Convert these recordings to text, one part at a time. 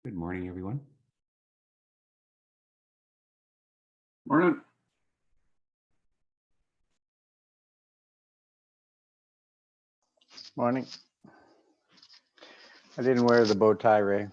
Good morning, everyone. Morning. Morning. I didn't wear the bow tie, Ray.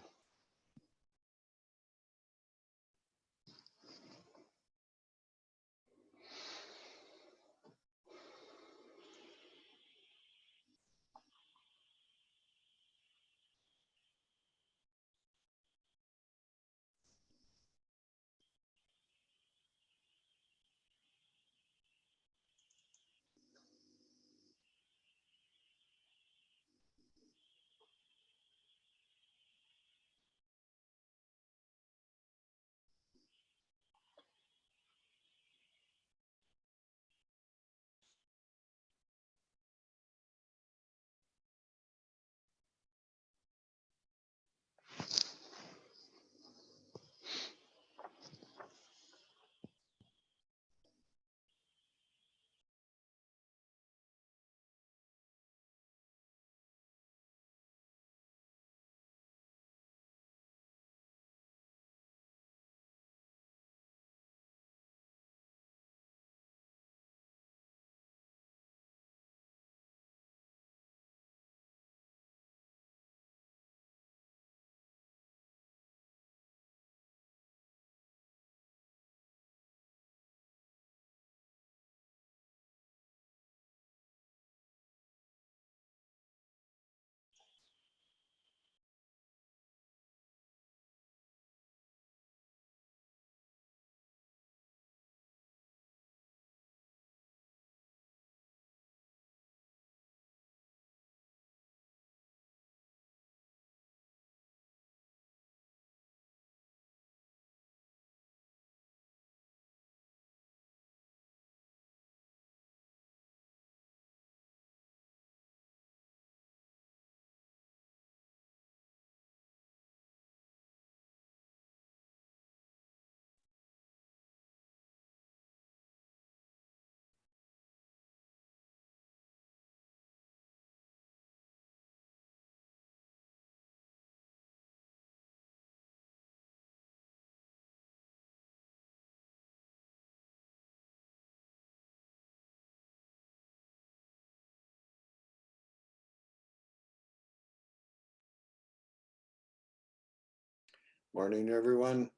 Morning, everyone.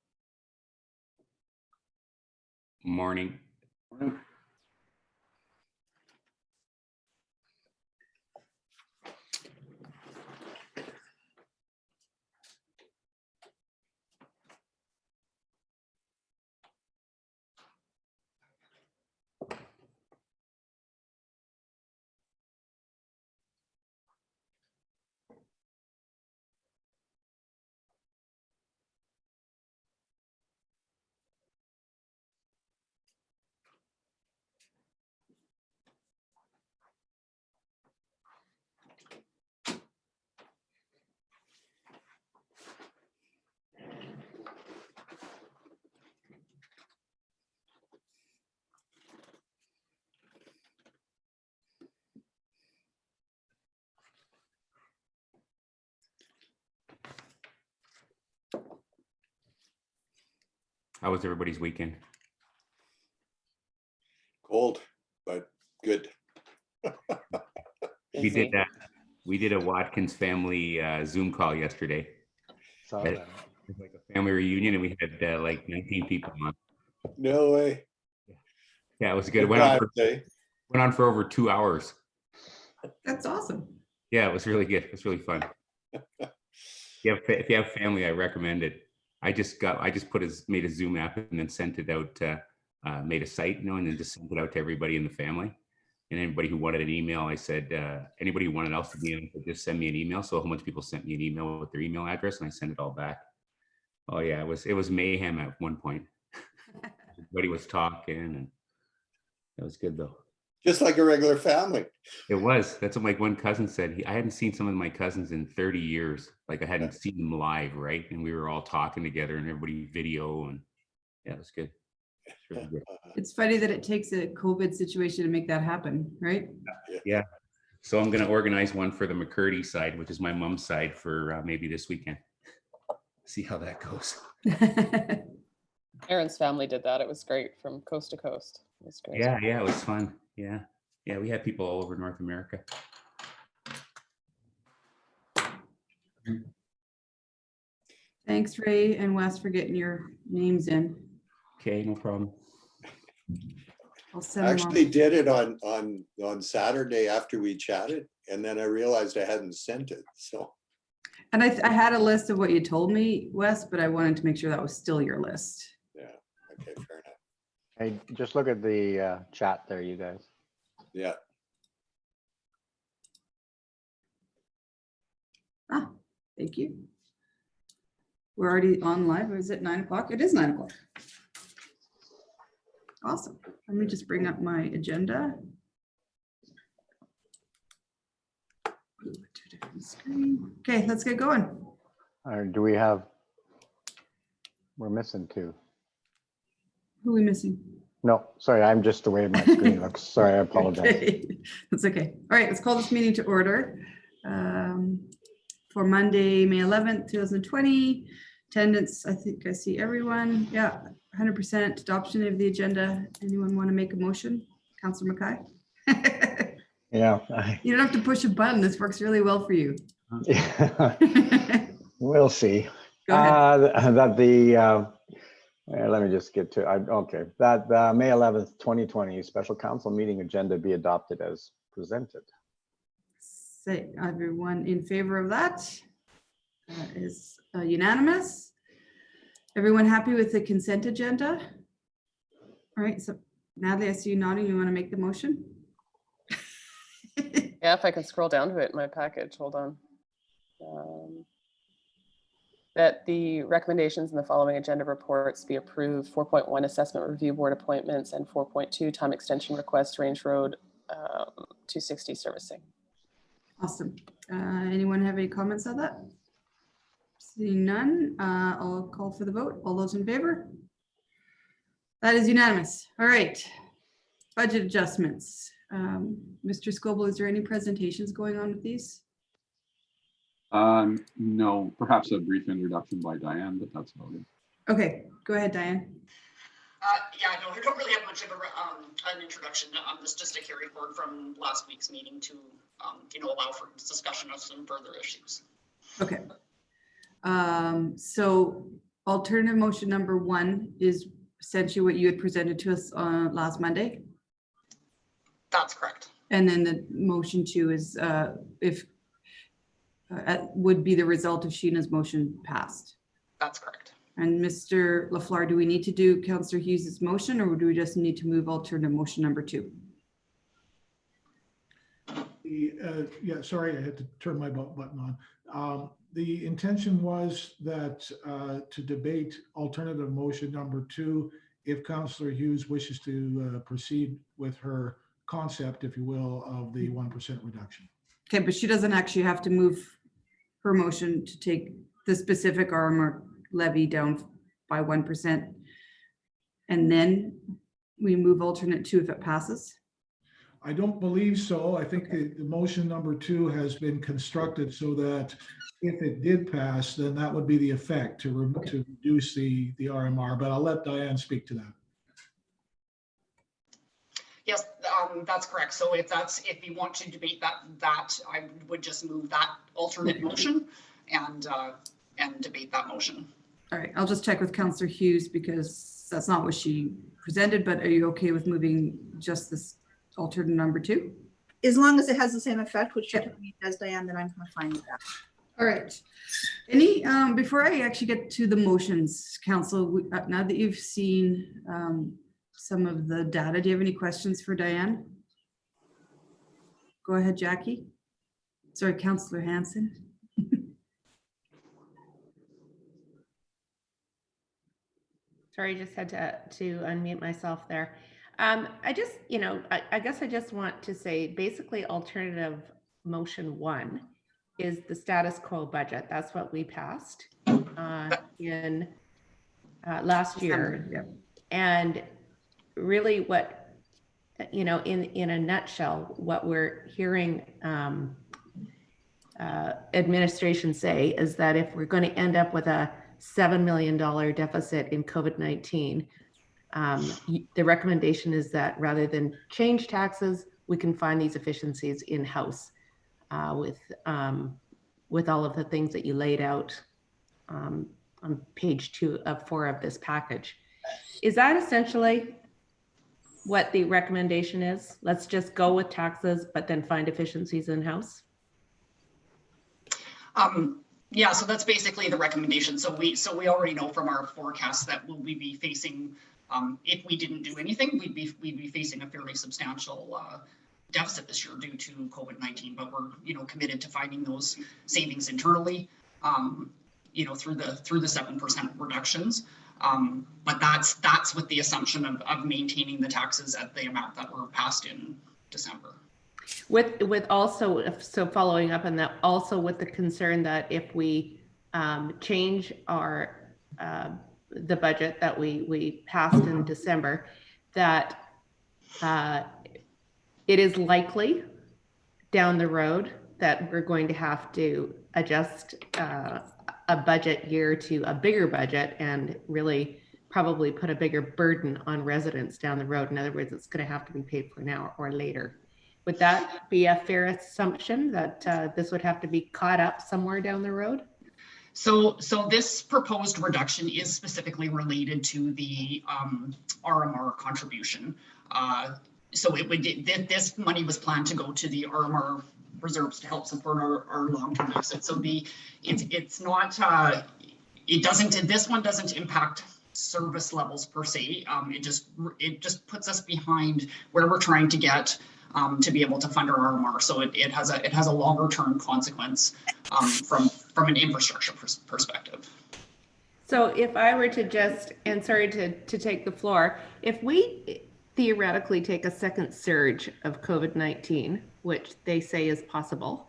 Morning. Morning. How was everybody's weekend? Cold, but good. We did that. We did a Watkins family Zoom call yesterday. Saw It that. was like a family reunion, and we had like 19 people on. No way. Yeah, it was good. It Good went on for over 2 hours. That's awesome. Yeah, it was really good. It was really fun. Yeah, if you have family, I recommend it. I just made a Zoom app and then sent it out. Made a site, and then just sent it out to everybody in the family. And anybody who wanted an email, I said, anybody who wanted else to be in, could just send me an email. So a whole bunch of people sent me an email with their email address, and I sent it all back. Oh yeah, it was mayhem at one point. Everybody was talking, and it was good though. Just like a regular family. It was. That's what my one cousin said. I hadn't seen some of my cousins in 30 years. Like I hadn't seen them live, right? And we were all talking together, and everybody video, and yeah, it was good. It's really good. It's funny that it takes a COVID situation to make that happen, right? Yeah. So I'm going to organize one for the McCurdy side, which is my mom's side, for maybe this weekend. see how that goes. Aaron's family did that. It was great from coast to coast. It was great. Yeah, it was fun. Yeah, we had people all over North America. Thanks, Ray and Wes, for getting your names in. Okay, no problem. I'll send I them actually off. did it on Saturday after we chatted, and then I realized I hadn't sent it, so. And I had a list of what you told me, Wes, but I wanted to make sure that was still your list. Yeah, okay, fair enough. Hey, just look at the chat there, you guys. Yeah, Ah, thank you. We're already on live. Is it 9 o'clock? It is 9 o'clock. Awesome. Let me just bring up my agenda. Ooh, two different screen. Okay, let's get going. Or do we have? We're missing two. Who are we missing? No, sorry, I'm just the way my screen looks. Sorry, I apologize. Okay, that's okay. All right, let's call this meeting to order. For Monday, May 11th, 2020. Attendance, I think I see everyone. Yeah, 100% adoption of the agenda. Anyone want to make a motion? Councillor Mackay? Yeah. You don't have to push a button. This works really well for you. Yeah. We'll see. Go ahead. That the, let me just get to, okay, that the May 11th, 2020 special council meeting agenda be adopted as presented. Say, everyone in favor of that? Is unanimous. Everyone happy with the consent agenda? All right, so Natalie, I see you nodding. You want to make the motion? Yeah, if I can scroll down to it in my package, hold on. That the recommendations in the following agenda reports be approved. 4.1 assessment review board appointments and 4.2 time extension request Range Road 260 servicing. Awesome. Anyone have any comments on that? Seeing none, I'll call for the vote. All those in favor? That is unanimous. All right. Budget adjustments. Mr. Scoble, is there any presentations going on with these? No, perhaps a brief introduction by Diane, but that's about it. Okay, go ahead, Diane. Yeah, no, we don't really have much of an introduction. It's just a carry forward from last week's meeting to, allow for discussion of some further issues. Okay. So alternative motion number 1 is essentially what you had presented to us last Monday. That's correct. And then the motion 2 is would be the result of Sheena's motion passed. That's correct. And Mr. Lafleur, do we need to do Councillor Hughes's motion, or do we just need to move alternative motion number 2? Yeah, sorry, I had to turn my button on. The intention was that to debate alternative motion number 2, if Councillor Hughes wishes to proceed with her concept, if you will, of the 1% reduction. Okay, but she doesn't actually have to move her motion to take the specific RMR levy down by 1%. And then we move alternate 2 if it passes. I don't believe so. I think the motion number 2 has been constructed so that if it did pass, then that would be the effect to reduce the RMR, but I'll let Diane speak to that. Yes, that's correct. So if you want to debate that I would just move that alternate motion and debate that motion. All right, I'll just check with Councillor Hughes because that's not what she presented, but are you okay with moving just this alternative number 2? As long as it has the same effect, which it does, Diane, then I'm fine with that. All right. Any, before I actually get to the motions, Council, now that you've seen some of the data, do you have any questions for Diane? Go ahead, Jackie. Sorry, Councillor Hanson. Sorry, just had to unmute myself there. I just, I guess I just want to say basically alternative motion 1 is the status quo budget. That's what we passed in last year. Yep. And really what, in a nutshell, what we're hearing administration say is that if we're going to end up with a $7 million deficit in COVID-19. The recommendation is that rather than change taxes, we can find these efficiencies in-house with all of the things that you laid out on page 2 of 4 of this package. Is that essentially what the recommendation is? Let's just go with taxes, but then find efficiencies in-house? Yeah, so that's basically the recommendation. So we already know from our forecast that we'd be facing, if we didn't do anything, we'd be facing a fairly substantial deficit this year due to COVID-19. But we're committed to finding those savings internally, through the 7% reductions. But that's with the assumption of maintaining the taxes at the amount that were passed in December. With also, so following up on that, also with the concern that if we change our the budget that we passed in December, that it is likely down the road that we're going to have to adjust a budget year to a bigger budget and really probably put a bigger burden on residents down the road. In other words, it's going to have to be paid for now or later. Would that be a fair assumption that this would have to be caught up somewhere down the road? So this proposed reduction is specifically related to the RMR contribution. So this money was planned to go to the RMR reserves to help support our long-term deficit. So it's not this one doesn't impact service levels per se. It just puts us behind where we're trying to get to be able to fund our RMR. So it has a longer term consequence from an infrastructure perspective. So if I were to just, and sorry to take the floor, if we theoretically take a second surge of COVID-19, which they say is possible,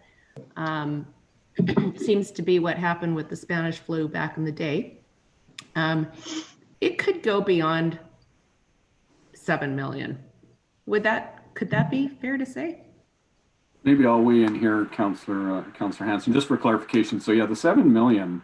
seems to be what happened with the Spanish flu back in the day, it could go beyond 7 million. Could that be fair to say? Maybe I'll weigh in here, Councillor Hanson, just for clarification. So yeah, the 7 million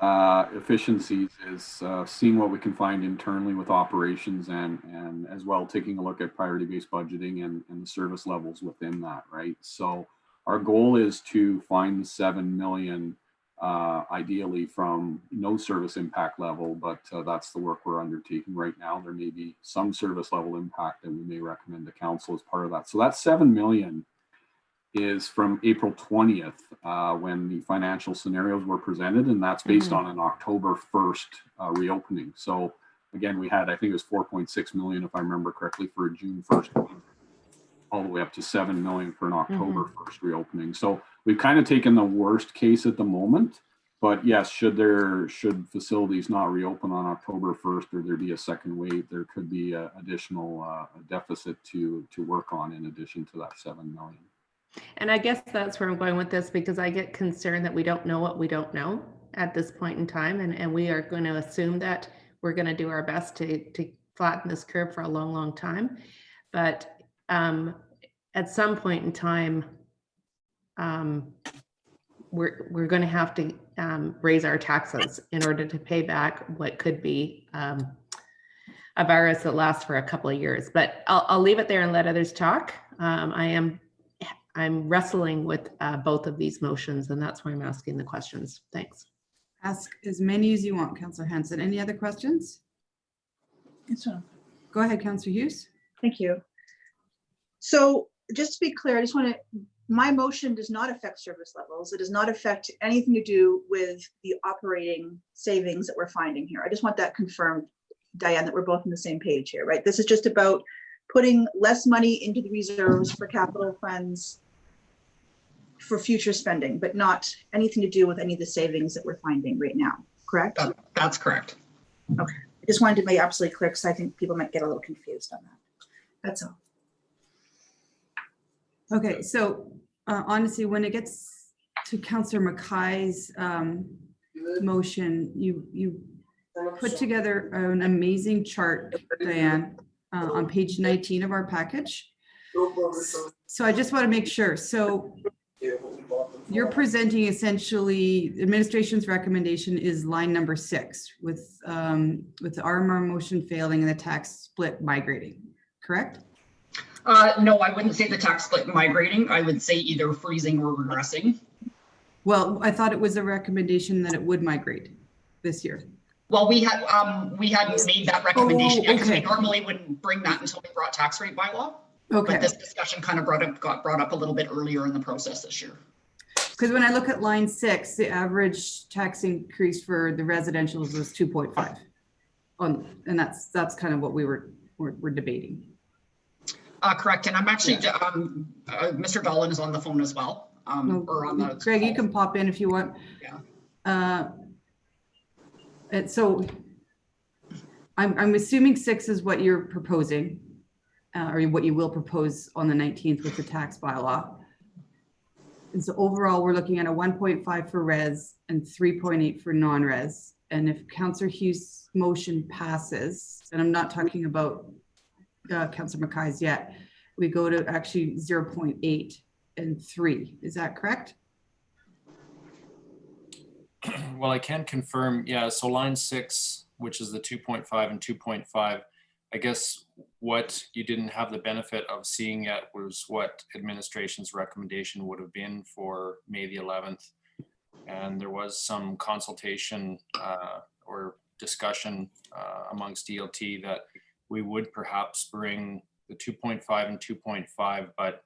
efficiencies is seeing what we can find internally with operations and as well taking a look at priority-based budgeting and the service levels within that, right? So our goal is to find the 7 million ideally from no service impact level, but that's the work we're undertaking right now. There may be some service level impact that we may recommend to council as part of that. So that 7 million is from April 20th when the financial scenarios were presented, and that's based on an October 1st reopening. So again, we had, I think it was 4.6 million, if I remember correctly, for a June 1st, all the way up to 7 million for an October 1st reopening. So we've kind of taken the worst case at the moment, but yes, should facilities not reopen on October 1st or there be a second wave, there could be an additional deficit to work on in addition to that 7 million. And I guess that's where I'm going with this, because I get concerned that we don't know what we don't know at this point in time. And we are going to assume that we're going to do our best to flatten this curve for a long, long time. But at some point in time, we're going to have to raise our taxes in order to pay back what could be a virus that lasts for a couple of years. But I'll leave it there and let others talk. I'm wrestling with both of these motions, and that's why I'm asking the questions. Thanks. Ask as many as you want, Councillor Hanson. Any other questions? Yes, ma'am. Go ahead, Councillor Hughes. Thank you. So just to be clear, I just want to, my motion does not affect service levels. It does not affect anything to do with the operating savings that we're finding here. I just want that confirmed, Diane, that we're both on the same page here, right? This is just about putting less money into the reserves for capital funds for future spending, but not anything to do with any of the savings that we're finding right now, correct? That's correct. Okay, I just wanted to make absolutely clear because I think people might get a little confused on that. That's all. Okay, so honestly, when it gets to Councillor Mackay's motion, you put together an amazing chart, Diane, on page 19 of our package. So I just want to make sure. So You're presenting essentially, administration's recommendation is line number 6 with the RMR motion failing and the tax split migrating, correct? No, I wouldn't say the tax split migrating. I would say either freezing or regressing. Well, I thought it was a recommendation that it would migrate this year. Well, we hadn't made that recommendation yet, because we okay. normally wouldn't bring that until we brought tax rate bylaw. Okay. But this discussion kind of got brought up a little bit earlier in the process this year. Because when I look at line 6, the average tax increase for the residentials was 2.5. And that's kind of what we're debating. Correct. And I'm actually, Mr. Dolan is on the phone as well. Or on the Greg, you call. can pop in if you want. Yeah. And so I'm assuming 6 is what you're proposing, or what you will propose on the 19th with the tax bylaw. And so overall, we're looking at a 1.5 for res and 3.8 for non-res. And if Councillor Hughes' motion passes, and I'm not talking about Councillor Mackay's yet, we go to actually 0.8 and 3. Is that correct? Well, I can confirm, yeah, so line 6, which is the 2.5 and 2.5, I guess what you didn't have the benefit of seeing yet was what administration's recommendation would have been for May the 11th. And there was some consultation or discussion amongst DLT that we would perhaps bring the 2.5 and 2.5, but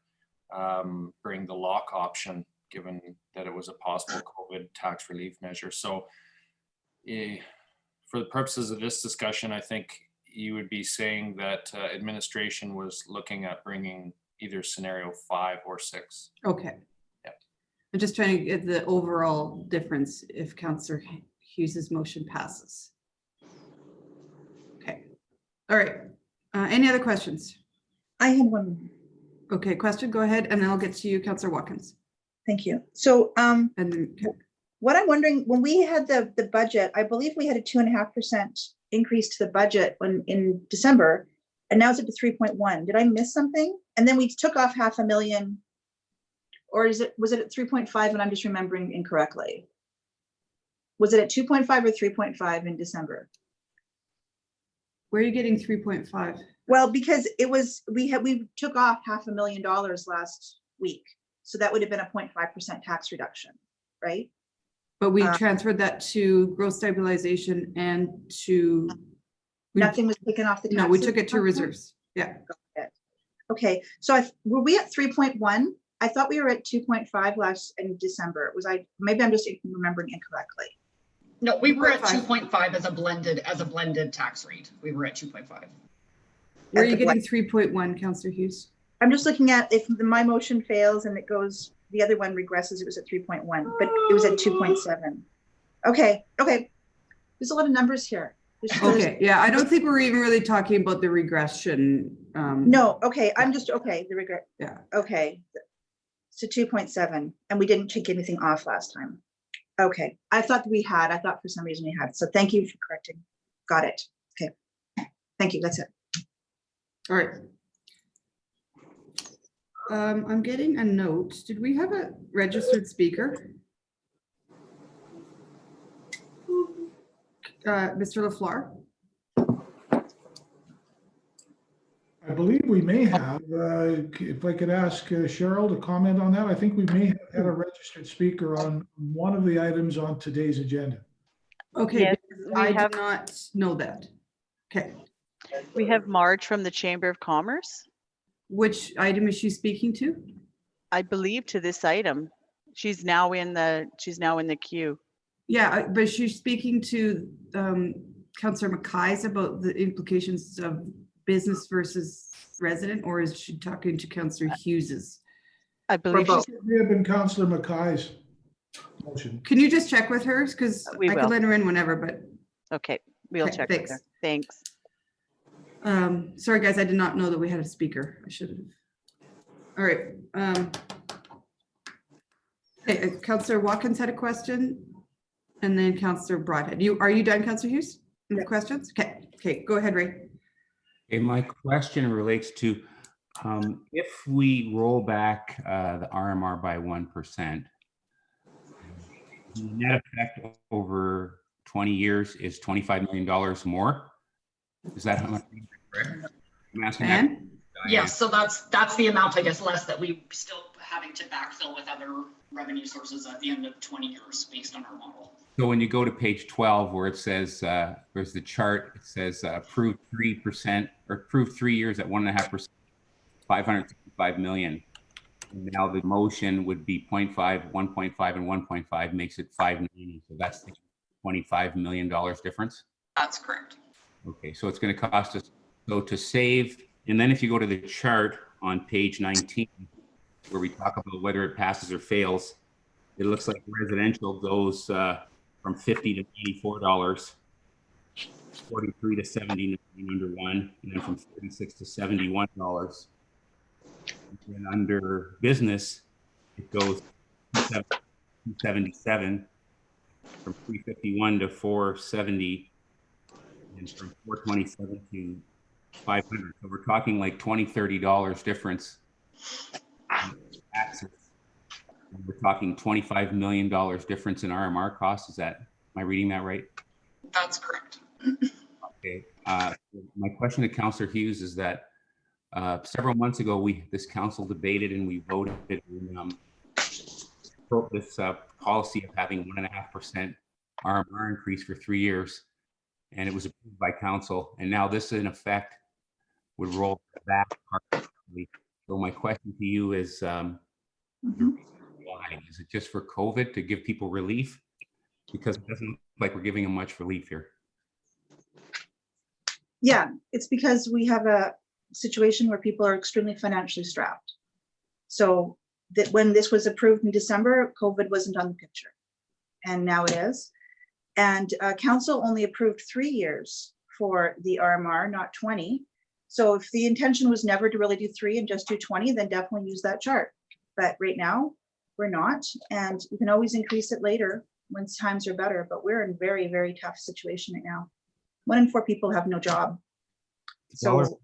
bring the lock option, given that it was a possible COVID tax relief measure. So for the purposes of this discussion, I think you would be saying that administration was looking at bringing either scenario 5 or 6. Okay. Yeah. I'm just trying to get the overall difference if Councillor Hughes' motion passes. Okay. All right. Any other questions? I had one. Okay, question, go ahead, and then I'll get to you, Councillor Watkins. Thank you. So And then, what I'm wondering, when we had the budget, I believe we had a 2.5% increase to the budget in December, and now it's up to 3.1. Did I miss something? And then we took off $500,000, or was it at 3.5 and I'm just remembering incorrectly? Was it at 2.5 or 3.5 in December? where are you getting 3.5? Well, because it was, we took off $500,000 last week. So that would have been a 0.5% tax reduction, right? But we transferred that to growth stabilization and to. Nothing was taken off the tax. No, we took it to reserves. Yeah. Okay, so were we at 3.1? I thought we were at 2.5 last in December. Maybe I'm just remembering incorrectly. No, we were at 2.5. 2.5 as a blended tax rate. We were at 2.5. Where are you getting 3.1, Councillor Hughes? I'm just looking at if my motion fails and it goes, the other one regresses, it was at 3.1, but it was at 2.7. Okay. There's a lot of numbers here. Okay, yeah, I don't think we're even really talking about the regression. No, okay, the regret. Yeah. Okay, so 2.7, and we didn't take anything off last time. Okay, I thought for some reason we had, so thank you for correcting. Got it, okay. Thank you, that's it. All right. I'm getting a note. Did we have a registered speaker? Mr. LaFleur? I believe we may have, if I could ask Cheryl to comment on that, I think we may have had a registered speaker on one of the items on today's agenda. Okay, Yes, because we I have- did not know that. Okay, We have Marge from the Chamber of Commerce, which item is she speaking to? I believe, to this item. She's now in the queue. Yeah, but she's speaking to Councillor Mackay's about the implications of business versus resident, or is she talking to Councillor Hughes's? I believe both. she's, It may have been Councillor Mackay's motion. Can you just check with her? Because We I will. could let her in whenever, but okay, we'll Okay, check with her. Thanks. sorry, guys, I did not know that we had a speaker. I should have. All right. Okay, Councillor Watkins had a question, and then Councillor Broadhead. Are you done, Councillor Hughes? Any questions? Okay, go ahead, Ray. Okay, my question relates to If we roll back the RMR by 1%, the net effect over 20 years is $25 million more. Is that how much? Correct? I'm asking that. And Yes, so that's the amount, I guess, less that we still having to backfill with other revenue sources at the end of 20 years based on our model. So when you go to page 12, where it says, there's the chart, it says approved 3% or approved 3 years at 1.5%, 565 million. Now the motion would be 0.5, 1.5, and 1.5 makes it 590. So that's the $25 million difference. That's correct. Okay, so it's going to cost us, so to save, and then if you go to the chart on page 19, where we talk about whether it passes or fails, it looks like residential goes from $50 to $84, 43 to 79 under one, and then from 36 to $71. And under business, it goes 277, from 351 to 470, and from 427 to 500. So we're talking like $20–30 difference in taxes. And we're talking $25 million difference in RMR costs. Is that, am I reading that right? That's correct. Okay. My question to Councillor Hughes is that several months ago, this council debated and we voted in, this policy of having 1.5% RMR increase for 3 years, and it was approved by council. And now this, in effect, would roll back partially. So my question to you is, why? Is it just for COVID to give people relief? Because it doesn't look like we're giving them much relief here. Yeah, it's because we have a situation where people are extremely financially strapped. So that when this was approved in December, COVID wasn't on the picture, and now it is. And council only approved 3 years for the RMR, not 20. So if the intention was never to really do 3 and just do 20, then definitely use that chart. But right now, we're not, and you can always increase it later when times are better, but we're in very, very tough situation right now. 1 in 4 people have no job. So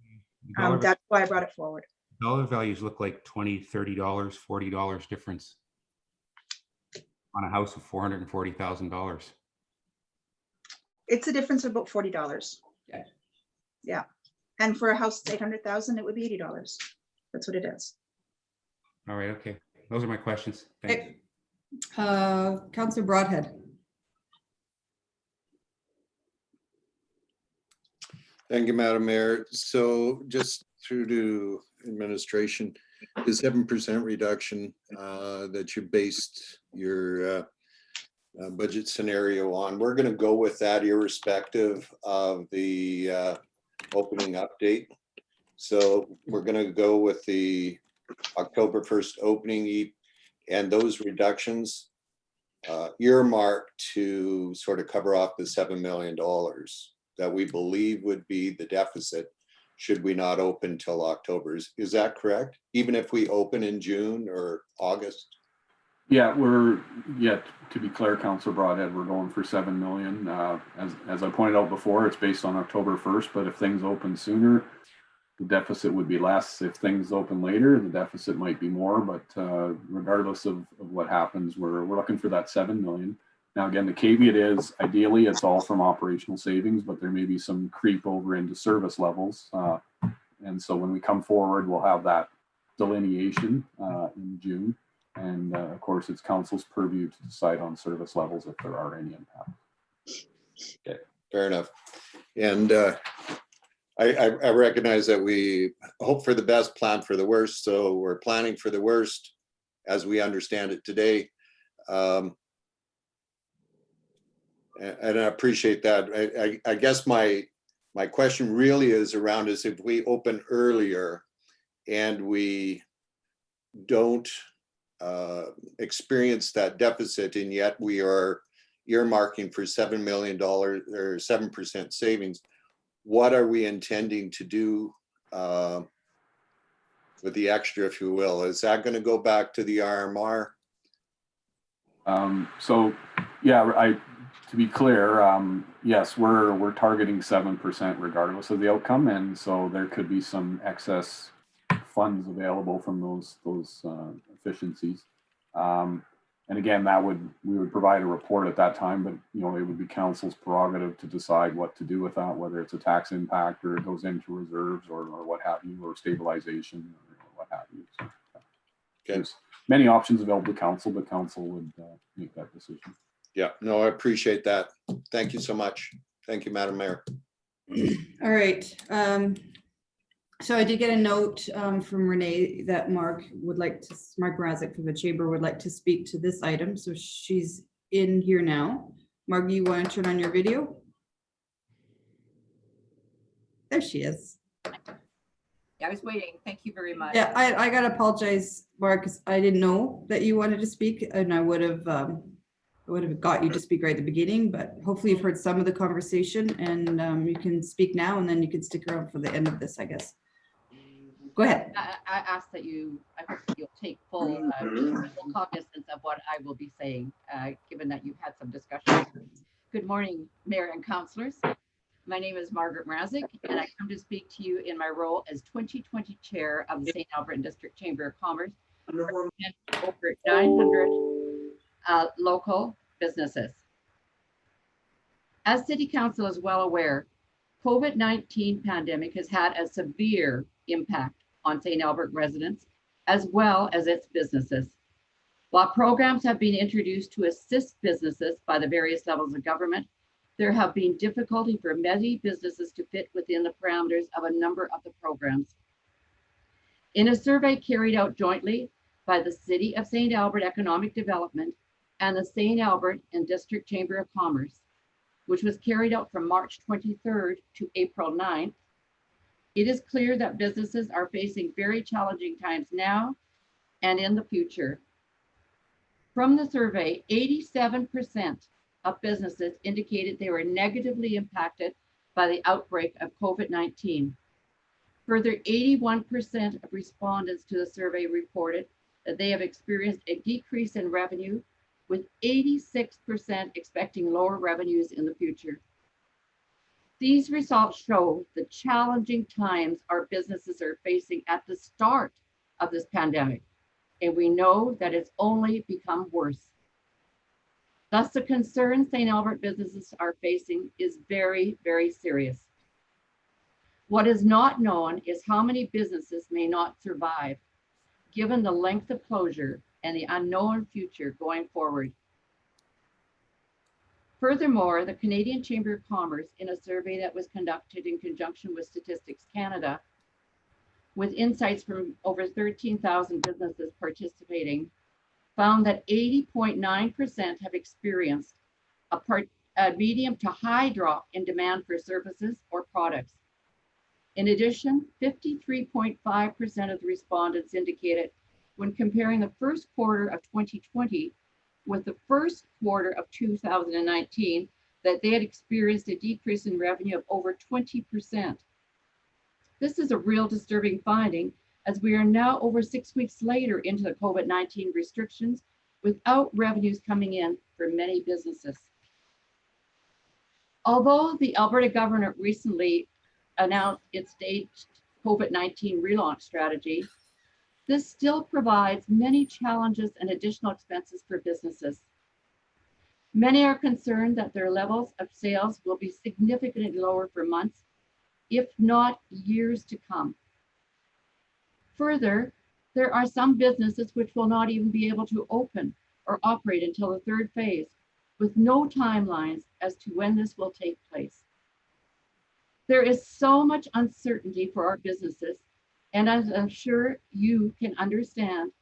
that's why I brought it forward. Dollar values look like $20, $30, $40 difference on a house of $440,000. It's a difference of about $40. Yeah. Yeah. And for a house that's 800,000, it would be $80. That's what it is. All right. Okay. Those are my questions. Thanks. Councillor Broadhead. Thank you, Madam Mayor. So just through to administration, the 7% reduction that you based your budget scenario on, we're going to go with that irrespective of the opening update. So we're going to go with the October 1st opening, and those reductions earmarked to sort of cover off the $7 million that we believe would be the deficit should we not open till October. Is that correct? Even if we open in June or August? Yeah, to be clear, Councillor Broadhead, we're going for 7 million. As I pointed out before, it's based on October 1st, but if things open sooner, the deficit would be less. If things open later, the deficit might be more, but regardless of what happens, we're looking for that 7 million. Now, again, the caveat is ideally it's all from operational savings, but there may be some creep over into service levels. And so when we come forward, we'll have that delineation in June. And of course, it's council's purview to decide on service levels if there are any impact. Okay, fair enough. And I recognize that we hope for the best, plan for the worst. So we're planning for the worst as we understand it today. And I appreciate that. I guess my question really is around is if we open earlier and we don't experience that deficit, and yet we are earmarking for $7 million or 7% savings, what are we intending to do with the extra, if you will? Is that going to go back to the RMR? So yeah, to be clear, yes, we're targeting 7% regardless of the outcome, and so there could be some excess funds available from those efficiencies. And again, we would provide a report at that time, but it would be council's prerogative to decide what to do with that, whether it's a tax impact or it goes into reserves or what have you, or stabilization or what have you. So, there's many options available to council, but council would make that decision. Yeah, no, I appreciate that. Thank you so much. Thank you, Madam Mayor. All right. So I did get a note from Renee that Mark Mrazek from the chamber would like to speak to this item. So she's in here now. Mark, you want to turn on your video? There she is. Yeah, I was waiting. Thank you very much. Yeah, I gotta apologize, Mark, 'cause I didn't know that you wanted to speak, and I would have got you to speak right at the beginning, but hopefully you've heard some of the conversation, and you can speak now, and then you can stick around for the end of this, I guess. Go ahead. I ask that I hope that you'll take full cognizance of what I will be saying, given that you've had some discussion. Good morning, Mayor and councillors. My name is Margaret Mrazek, and I come to speak to you in my role as 2020 Chair of the St. Alberta District Chamber of Commerce, representing over 900 local businesses. As City Council is well aware, COVID-19 pandemic has had a severe impact on St. Albert residents, as well as its businesses. While programs have been introduced to assist businesses by the various levels of government, there have been difficulty for many businesses to fit within the parameters of a number of the programs. In a survey carried out jointly by the City of St. Albert Economic Development and the St. Albert and District Chamber of Commerce, which was carried out from March 23rd to April 9th, it is clear that businesses are facing very challenging times now and in the future. From the survey, 87% of businesses indicated they were negatively impacted by the outbreak of COVID-19. Further, 81% of respondents to the survey reported that they have experienced a decrease in revenue, with 86% expecting lower revenues in the future. These results show the challenging times our businesses are facing at the start of this pandemic, and we know that it's only become worse. Thus, the concern St. Albert businesses are facing is very, very serious. What is not known is how many businesses may not survive, given the length of closure and the unknown future going forward. Furthermore, the Canadian Chamber of Commerce, in a survey that was conducted in conjunction with Statistics Canada, with insights from over 13,000 businesses participating, found that 80.9% have experienced a medium to high drop in demand for services or products. In addition, 53.5% of the respondents indicated when comparing the first quarter of 2020 with the first quarter of 2019 that they had experienced a decrease in revenue of over 20%. This is a real disturbing finding, as we are now over 6 weeks later into the COVID-19 restrictions without revenues coming in for many businesses. Although the Alberta government recently announced its staged COVID-19 relaunch strategy, this still provides many challenges and additional expenses for businesses. Many are concerned that their levels of sales will be significantly lower for months, if not years to come. Further, there are some businesses which will not even be able to open or operate until the third phase, with no timelines as to when this will take place. There is so much uncertainty for our businesses, and as I'm sure you can understand,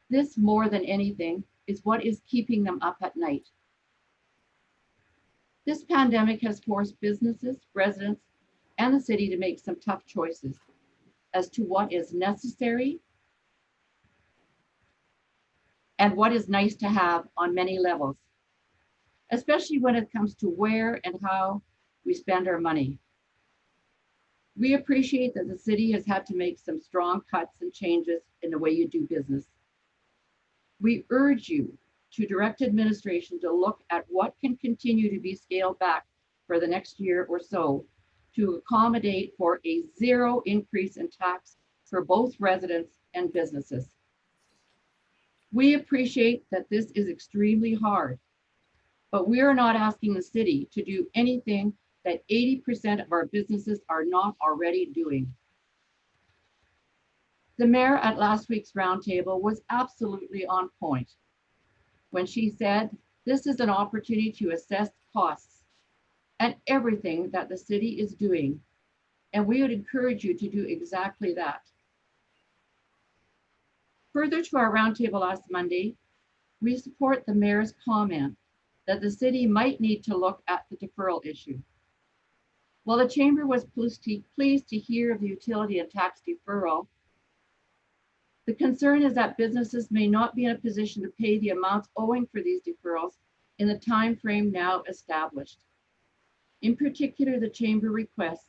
this more than anything is what is keeping them up at night. This pandemic has forced businesses, residents, and the city to make some tough choices as to what is necessary and what is nice to have on many levels, especially when it comes to where and how we spend our money. We appreciate that the city has had to make some strong cuts and changes in the way you do business. We urge you to direct administration to look at what can continue to be scaled back for the next year or so to accommodate for a zero increase in tax for both residents and businesses. We appreciate that this is extremely hard, but we are not asking the city to do anything that 80% of our businesses are not already doing. The mayor at last week's roundtable was absolutely on point when she said, this is an opportunity to assess costs and everything that the city is doing. And we would encourage you to do exactly that. Further to our roundtable last Monday, we support the mayor's comment that the city might need to look at the deferral issue. While the chamber was pleased to hear of the utility and tax deferral, the concern is that businesses may not be in a position to pay the amounts owing for these deferrals in the time frame now established. In particular, the chamber requests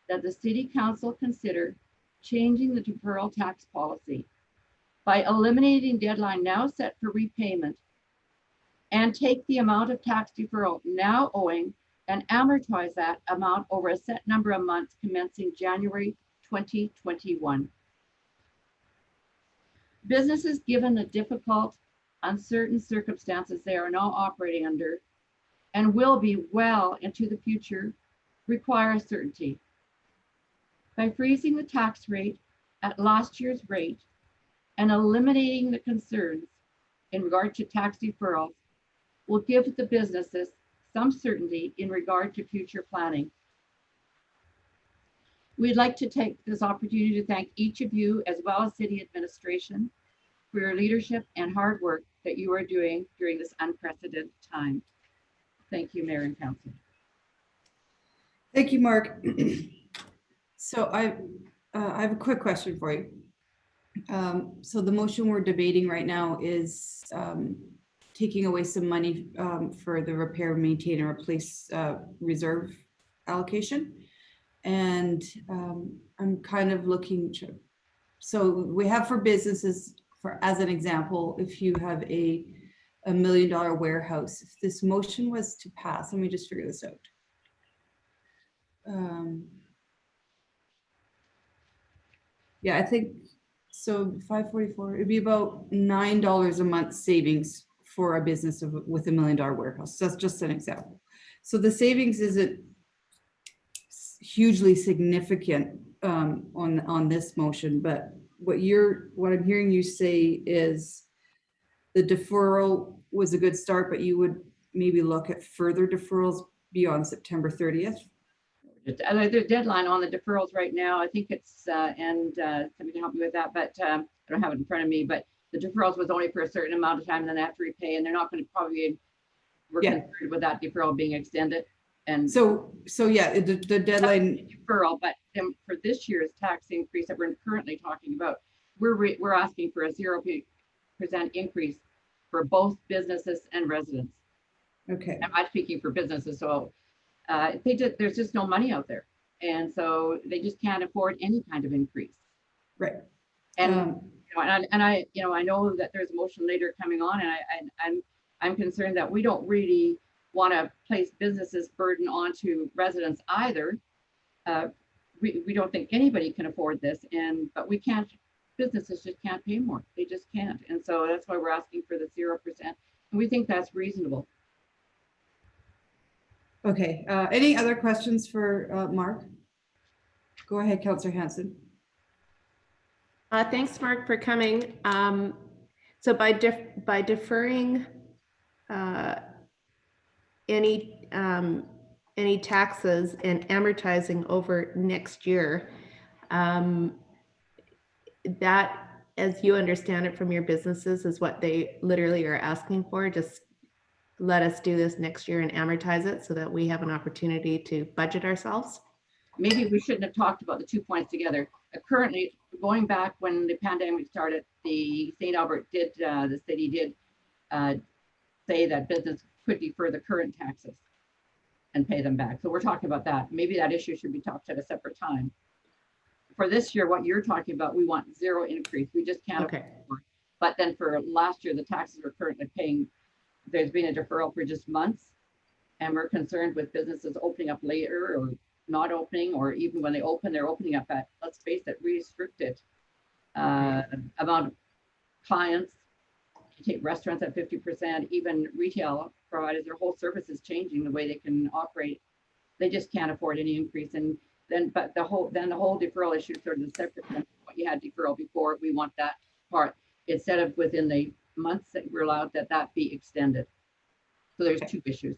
that the city council consider changing the deferral tax policy by eliminating deadline now set for repayment and take the amount of tax deferral now owing and amortize that amount over a set number of months commencing January 2021. Businesses, given the difficult, uncertain circumstances they are now operating under and will be well into the future, require certainty. By freezing the tax rate at last year's rate and eliminating the concerns in regard to tax deferrals will give the businesses some certainty in regard to future planning. We'd like to take this opportunity to thank each of you, as well as city administration, for your leadership and hard work that you are doing during this unprecedented time. Thank you, Mayor and Council. Thank you, Mark. So I have a quick question for you. So the motion we're debating right now is taking away some money for the repair, maintain, and replace reserve allocation. And I'm kind of looking to, so we have for businesses, for as an example, if you have a $1 million warehouse, if this motion was to pass, let me just figure this out. Yeah, I think so. 544, it'd be about $9 a month savings for a business with $1 million warehouse. So that's just an example. So the savings isn't hugely significant on this motion, but what I'm hearing you say is the deferral was a good start, but you would maybe look at further deferrals beyond September 30th. The deadline on the deferrals right now, I think it's, and somebody can help me with that, but I don't have it in front of me, but the deferrals was only for a certain amount of time, and then they have to repay, and they're not going to probably work with that deferral being extended. And so yeah, the deadline deferral, but for this year's tax increase that we're currently talking about, we're asking for a 0% increase for both businesses and residents. Okay. I'm speaking for businesses, so there's just no money out there, and so they just can't afford any kind of increase. Right. And I know that there's a motion later coming on, and I'm concerned that we don't really want to place businesses burden onto residents either. We don't think anybody can afford this, but we can't. Businesses just can't pay more. They just can't, and so that's why we're asking for the 0%, and we think that's reasonable. Okay, any other questions for Mark? Go ahead, Councillor Hanson. Thanks, Mark, for coming. So by deferring any taxes and amortizing over next year, that, as you understand it from your businesses, is what they literally are asking for. Just let us do this next year and amortize it so that we have an opportunity to budget ourselves. Maybe we shouldn't have talked about the 2 points together. Currently, going back when the pandemic started, the St. Albert did, the city did say that business could defer the current taxes and pay them back. So we're talking about that. Maybe that issue should be talked at a separate time. For this year, what you're talking about, we want 0 increase. We just can't. Okay. Afford. But then for last year, the taxes we're currently paying, there's been a deferral for just months, and we're concerned with businesses opening up later or not opening, or even when they open, they're opening up at, let's face it, restricted amount of clients. You take restaurants at 50%, even retail providers, their whole service is changing the way they can operate. They just can't afford any increase. And then, but the whole deferral issue is sort of separate from what you had deferral before. We want that part, instead of within the months that we're allowed, that be extended. So there's two issues.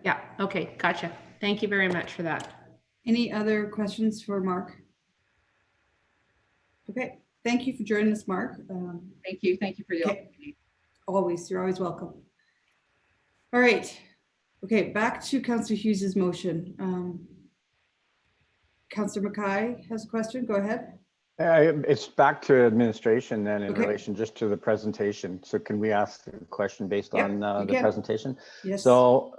Yeah, okay, gotcha. Thank you very much for that. Any other questions for Mark? Okay, thank you for joining us, Mark. Thank you for the opportunity. Always, you're always welcome. All right, okay, back to Councillor Hughes's motion. Councillor Mackay has a question, go ahead. It's back to administration then in Okay. relation just to the presentation. So can we ask the question based Yep, on you the can. presentation? Yes. So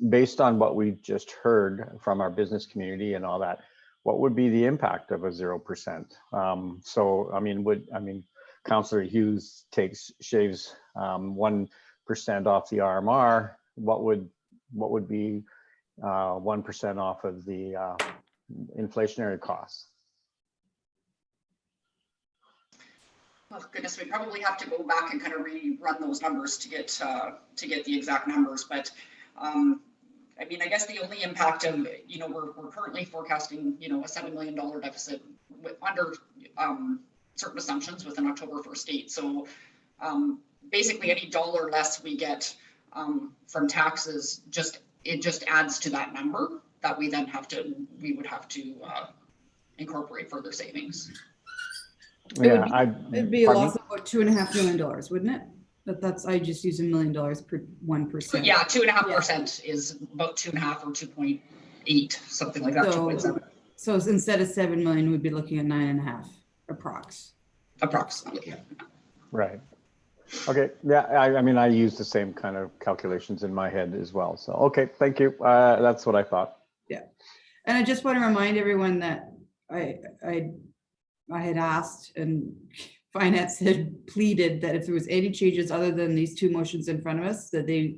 based on what we just heard from our business community and all that, what would be the impact of a 0%? So, I mean, Councillor Hughes shaves 1% off the RMR. What would be 1% off of the inflationary costs? Oh goodness, we probably have to go back and kind of rerun those numbers to get the exact numbers. But I mean, I guess the only impact of, you know, we're currently forecasting, you know, a $7 million deficit under certain assumptions with an October 1st date. So basically any dollar less we get from taxes, it just adds to that number that we then we would have to incorporate further savings. It'd be a loss of about $2.5 million, wouldn't it? But that's, I just use $1 million per 1%. Yeah, 2.5% is about 2.5 or 2.8, something like that. 2.7. So instead of 7 million, we'd be looking at 9.5 approx. Approximately. Yeah. Right. Okay. Yeah. I mean, I use the same kind of calculations in my head as well. So, okay. Thank you. That's what I thought. Yeah. And I just want to remind everyone that I had asked, and Finance had pleaded that if there was any changes other than these two motions in front of us, that they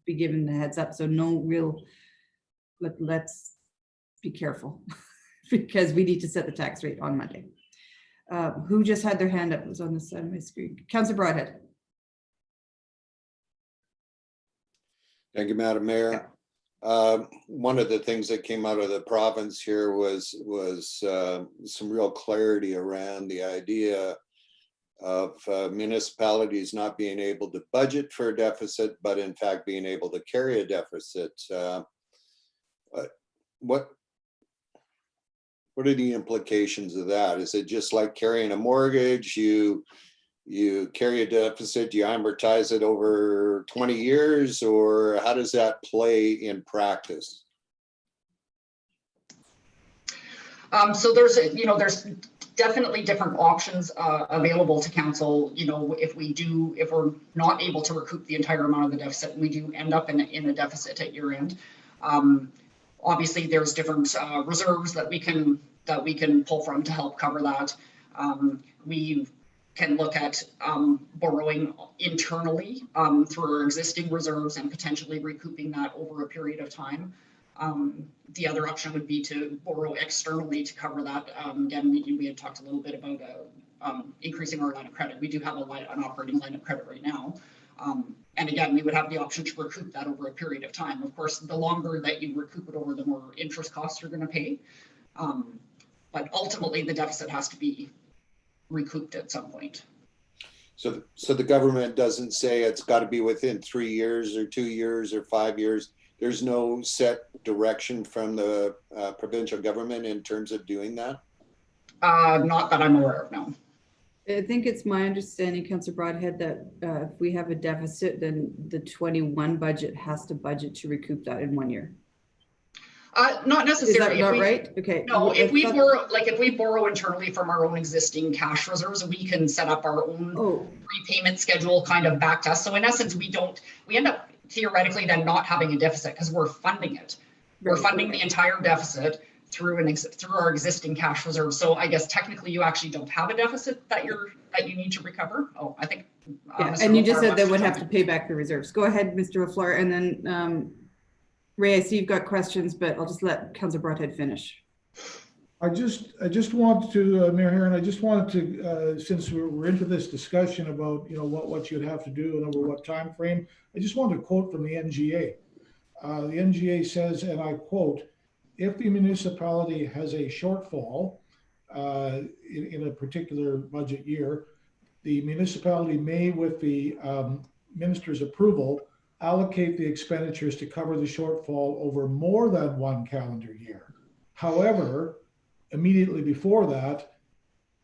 be given the heads up. So no real, let's be careful because we need to set the tax rate on Monday. Who just had their hand up? It was on the side of my screen. Councillor Broadhead. Thank you, Madam Mayor. One of the things that came out of the province here was some real clarity around the idea of municipalities not being able to budget for a deficit, but in fact being able to carry a deficit. What are the implications of that? Is it just like carrying a mortgage? You carry a deficit, you amortize it over 20 years, or how does that play in practice? So there's definitely different options available to council. You know, if we're not able to recoup the entire amount of the deficit, and we do end up in a deficit at year end. Obviously, there's different reserves that we can pull from to help cover that. We can look at borrowing internally through our existing reserves and potentially recouping that over a period of time. The other option would be to borrow externally to cover that. Again, we had talked a little bit about increasing our line of credit. We do have an operating line of credit right now. And again, we would have the option to recoup that over a period of time. Of course, the longer that you recoup it over, the more interest costs you're going to pay. But ultimately, the deficit has to be recouped at some point. So the government doesn't say it's got to be within 3 years or 2 years or 5 years. There's no set direction from the provincial government in terms of doing that? Not that I'm aware of, no. I think it's my understanding, Councillor Broadhead, that if we have a deficit, then the 21 budget has to budget to recoup that in 1 year. Not necessarily. Is that not right? Okay. No, if we borrow internally from our own existing cash reserves, we can set up our own repayment schedule kind of back to us. So in essence, we end up theoretically then not having a deficit because we're funding it. We're funding the entire deficit through our existing cash reserves. So I guess technically you actually don't have a deficit that you need to recover. Oh, I think. Yeah, and you just said they would have to pay back the reserves. Go ahead, Mr. LaFleur, and then Ray, I see you've got questions, but I'll just let Councillor Broadhead finish. I just want to, Mayor Herron, I just wanted to, since we're into this discussion about, what you'd have to do and over what time frame, I just wanted to quote from the NGA. The NGA says, and I quote, "If the municipality has a shortfall in a particular budget year, the municipality may, with the minister's approval, allocate the expenditures to cover the shortfall over more than one calendar year. However, immediately before that,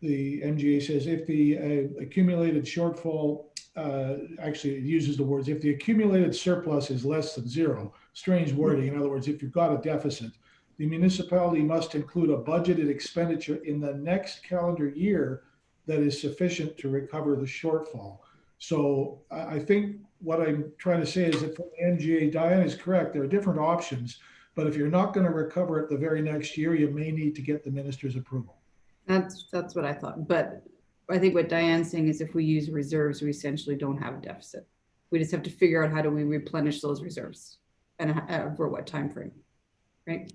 the MGA says if the accumulated shortfall, actually it uses the words, if the accumulated surplus is less than zero, strange wording. In other words, if you've got a deficit, the municipality must include a budgeted expenditure in the next calendar year that is sufficient to recover the shortfall." So I think what I'm trying to say is that for the MGA, Diane is correct. There are different options, but if you're not going to recover it the very next year, you may need to get the minister's approval. That's what I thought. But I think what Diane's saying is if we use reserves, we essentially don't have a deficit. We just have to figure out how do we replenish those reserves and over what time frame, right?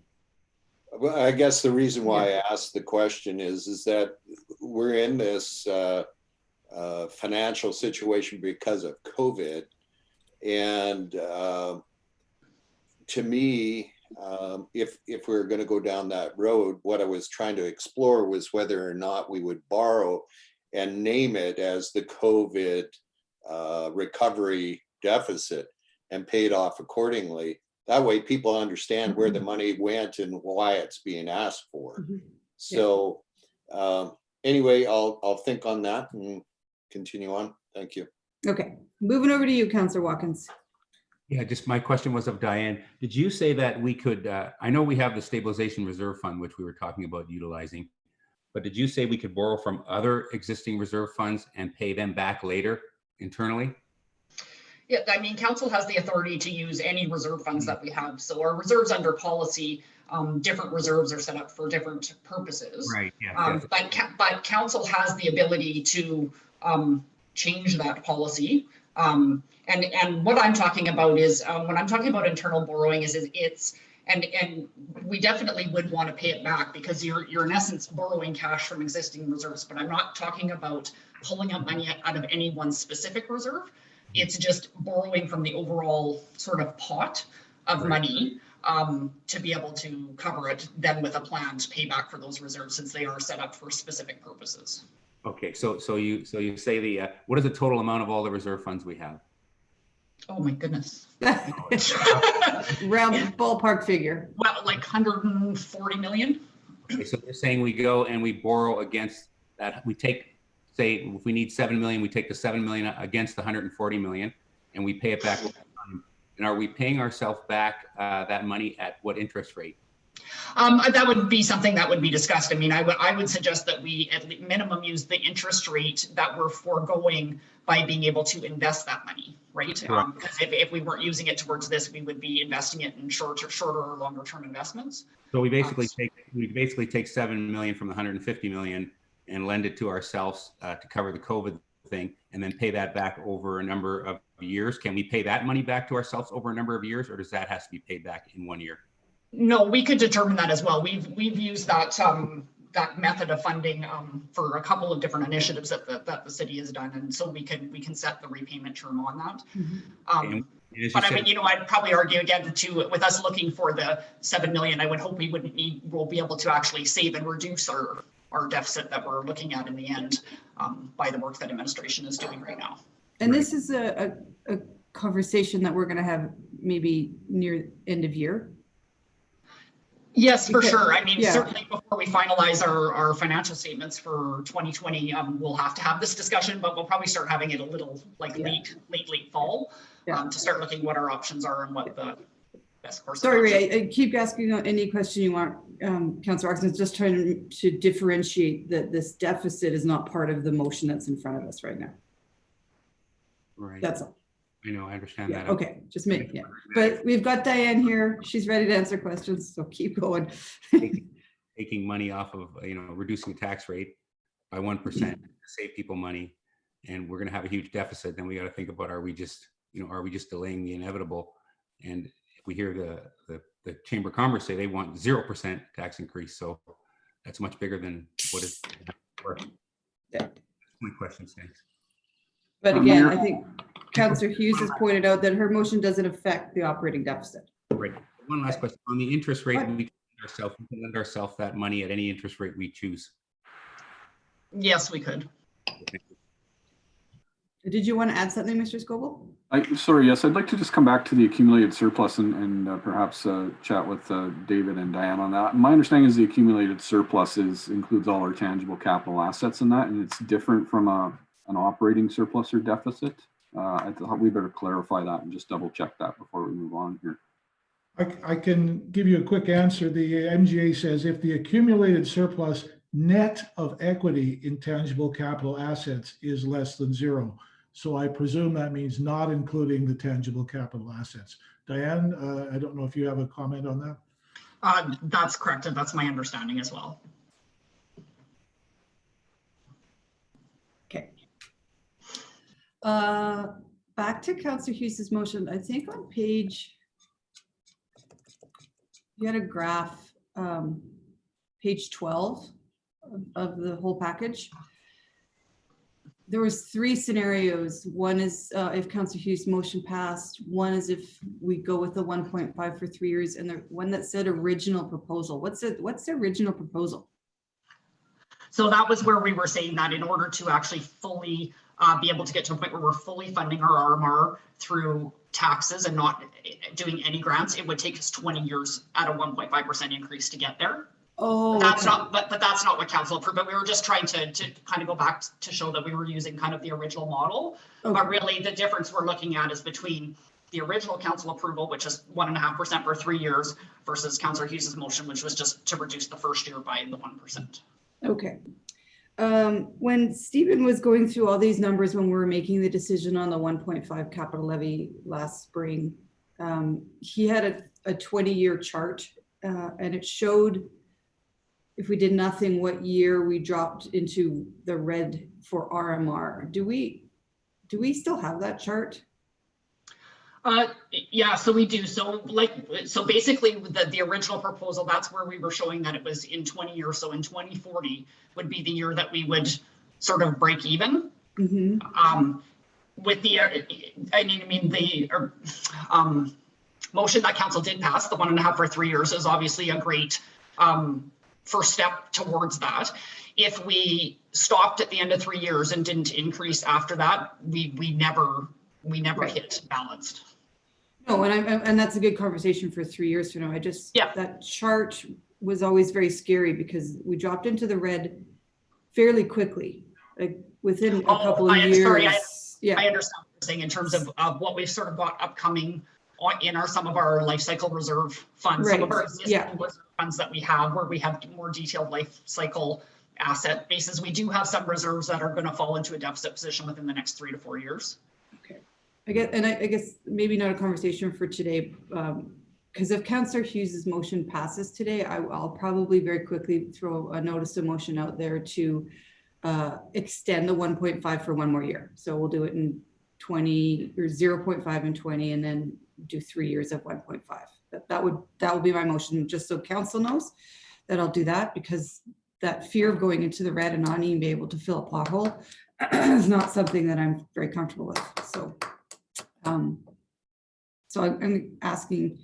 Well, I guess the reason why I asked the question is that we're in this financial situation because of COVID. And to me, if we're going to go down that road, what I was trying to explore was whether or not we would borrow and name it as the COVID recovery deficit and pay it off accordingly. That way people understand where the money went and why it's being asked for. So anyway, I'll think on that and continue on. Thank you. Okay, moving over to you, Councillor Watkins. Yeah, just my question was of Diane. Did you say that we could, I know we have the stabilization reserve fund, which we were talking about utilizing, but did you say we could borrow from other existing reserve funds and pay them back later internally? Yeah, I mean, council has the authority to use any reserve funds that we have. So our reserves under policy, different reserves are set up for different purposes. Right. Yeah. But council has the ability to change that policy. And what I'm talking about is when I'm talking about internal borrowing is it's and we definitely would want to pay it back because you're in essence borrowing cash from existing reserves. But I'm not talking about pulling up money out of any one specific reserve. It's just borrowing from the overall sort of pot of money to be able to cover it then with a planned payback for those reserves since they are set up for specific purposes. Okay, so you say the what is the total amount of all the reserve funds we have? Oh my goodness. Round ballpark figure. Well, like 140 million. Okay, so you're saying we go and we borrow against that. We take, say, if we need 7 million, we take the 7 million against the 140 million and we pay it back over time. And are we paying ourselves back that money at what interest rate? That would be something that would be discussed. I mean, I would suggest that we at minimum use the interest rate that we're foregoing by being able to invest that money, right? Because if we weren't using it towards this, we would be investing it in shorter or longer term investments. So we basically take 7 million from the 150 million and lend it to ourselves to cover the COVID thing, and then pay that back over a number of years. Can we pay that money back to ourselves over a number of years, or does that have to be paid back in 1 year? No, we could determine that as well. We've used that that method of funding for a couple of different initiatives that the city has done, and so we can set the repayment term on that. But I mean, you know, I'd probably argue again too, with us looking for the 7 million, I would hope we'll be able to actually save and reduce our deficit that we're looking at in the end by the work that administration is doing right now. And this is a conversation that we're going to have maybe near end of year. Yes, for sure. I mean, certainly before we finalize our financial statements for 2020, we'll have to have this discussion, but we'll probably start having it a little like late fall to start looking what our options are and what the best course. Sorry, I keep asking any question you want, Councillor Oxton. Just trying to differentiate that this deficit is not part of the motion that's in front of us right now. Right. That's all. I know, I understand that. Okay, just make But we've got Diane here. She's ready to answer questions, so keep going. Taking money off of, reducing the tax rate by 1% to save people money, and we're going to have a huge deficit. Then we got to think about, are we just delaying the inevitable? And if we hear the Chamber of Commerce say they want 0% tax increase, so That's much bigger than what is worth. Yeah. My question stands. But again, Mayor- I think Councillor Hughes has pointed out that her motion doesn't affect the operating deficit. Right. One last question. On the interest rate, What? we can lend ourselves that money at any interest rate we choose. Yes, we could. Did you want to add something, Mr. Scoble? Sorry, yes, I'd like to just come back to the accumulated surplus and perhaps chat with David and Diane on that. My understanding is the accumulated surplus includes all our tangible capital assets in that, and it's different from an operating surplus or deficit. I thought we better clarify that and just double check that before we move on here. I can give you a quick answer. The MGA says if the accumulated surplus net of equity in tangible capital assets is less than zero. So I presume that means not including the tangible capital assets. Diane, I don't know if you have a comment on that. That's correct, and that's my understanding as well. Okay. Back to Councillor Hughes's motion. I think on page, you had a graph, page 12 of the whole package. There was 3 scenarios. One is if Councillor Hughes' motion passed. One is if we go with the 1.5 for 3 years, and the one that said original proposal. What's the original proposal? So that was where we were saying that in order to actually fully be able to get to a point where we're fully funding our RMR through taxes and not doing any grants, it would take us 20 years at a 1.5% increase to get there. Oh, That's okay. not, but that's not what council approved, but we were just trying to kind of go back to show that we were using kind of the original model. Okay. But really the difference we're looking at is between the original council approval, which is 1.5% for 3 years, versus Councillor Hughes's motion, which was just to reduce the first year by the 1%. Okay. When Stephen was going through all these numbers when we were making the decision on the 1.5 capital levy last spring, he had a 20-year chart, and it showed if we did nothing, what year we dropped into the red for RMR. Do we still have that chart? Yeah, so we do. So basically the original proposal, that's where we were showing that it was in 20 years. So in 2040 would be the year that we would sort of break even. Mm-hmm. With the, motion that council did pass, the 1.5 for 3 years, is obviously a great first step towards that. If we stopped at the end of 3 years and didn't increase after that, we never Right. hit balanced. No, and that's a good conversation for 3 years from now. That chart was always very scary because we dropped into the red fairly quickly, like within a couple of years. Sorry, I understand what you're saying in terms of what we've sort of got upcoming in some of our life cycle reserve funds, Right. some of our existing reserve funds that we have, where we have more detailed life cycle asset bases. We do have some reserves that are going to fall into a deficit position within the next 3 to 4 years. Okay. I guess maybe not a conversation for today, because if Councillor Hughes's motion passes today, I'll probably very quickly throw a notice of motion out there to extend the 1.5 for 1 more year. So we'll do it in 20 or 0.5 and 20, and then do 3 years of 1.5. That will be my motion, just so council knows that I'll do that, because that fear of going into the red and not even be able to fill a pothole is not something that I'm very comfortable with. So, I'm asking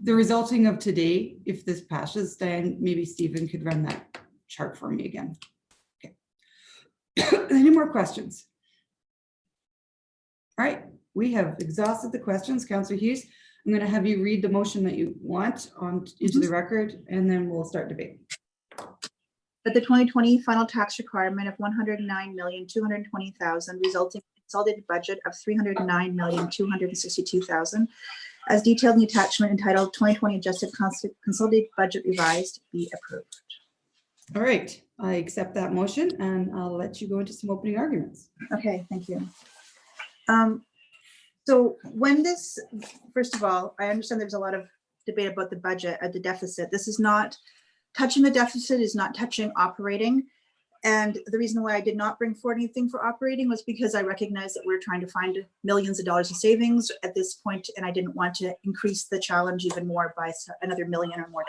the resulting of today, if this passes, then maybe Stephen could run that chart for me again. Okay. Any more questions? All right, we have exhausted the questions. Councillor Hughes, I'm going to have you read the motion that you want into the record, and then we'll start debate. That the 2020 final tax requirement of $109,220,000 resulting in a consolidated budget of $309,262,000 as detailed in the attachment entitled 2020 Adjusted Consolidated Budget Revised be approved. All right, I accept that motion, and I'll let you go into some opening arguments. Okay, thank you. So when this, first of all, I understand there's a lot of debate about the budget at the deficit. This is not touching the deficit, is not touching operating. And the reason why I did not bring forward anything for operating was because I recognize that we're trying to find millions of dollars of savings at this point, and I didn't want to increase the challenge even more by another $1 million or more.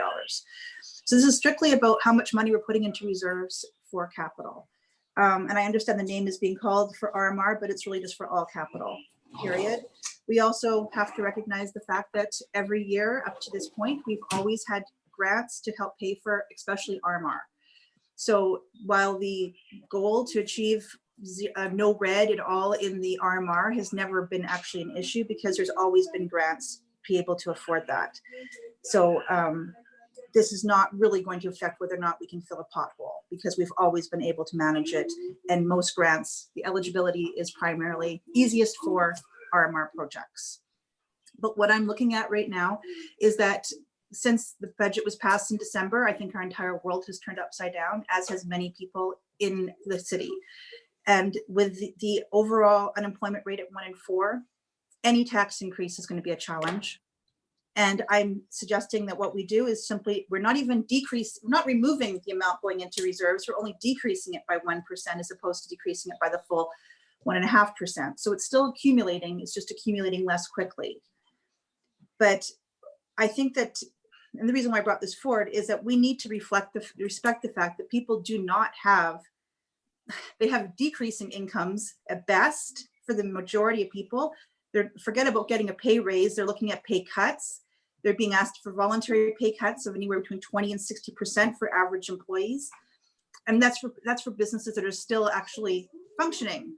So this is strictly about how much money we're putting into reserves for capital. And I understand the name is being called for RMR, but it's really just for all capital, period. We also have to recognize the fact that every year up to this point, we've always had grants to help pay for especially RMR. So while the goal to achieve no red at all in the RMR has never been actually an issue, because there's always been grants to be able to afford that. So this is not really going to affect whether or not we can fill a pothole, because we've always been able to manage it. And most grants, the eligibility is primarily easiest for RMR projects. But what I'm looking at right now is that since the budget was passed in December, I think our entire world has turned upside down, as has many people in the city. And with the overall unemployment rate at 1 in 4, any tax increase is going to be a challenge. And I'm suggesting that what we do is simply, we're not removing the amount going into reserves, we're only decreasing it by 1% as opposed to decreasing it by the full 1.5%. So it's still accumulating, it's just accumulating less quickly. But I think that, and the reason why I brought this forward is that we need to respect the fact that people do not have, they have decreasing incomes at best for the majority of people. Forget about getting a pay raise, they're looking at pay cuts. They're being asked for voluntary pay cuts of anywhere between 20 and 60% for average employees. And that's for businesses that are still actually functioning.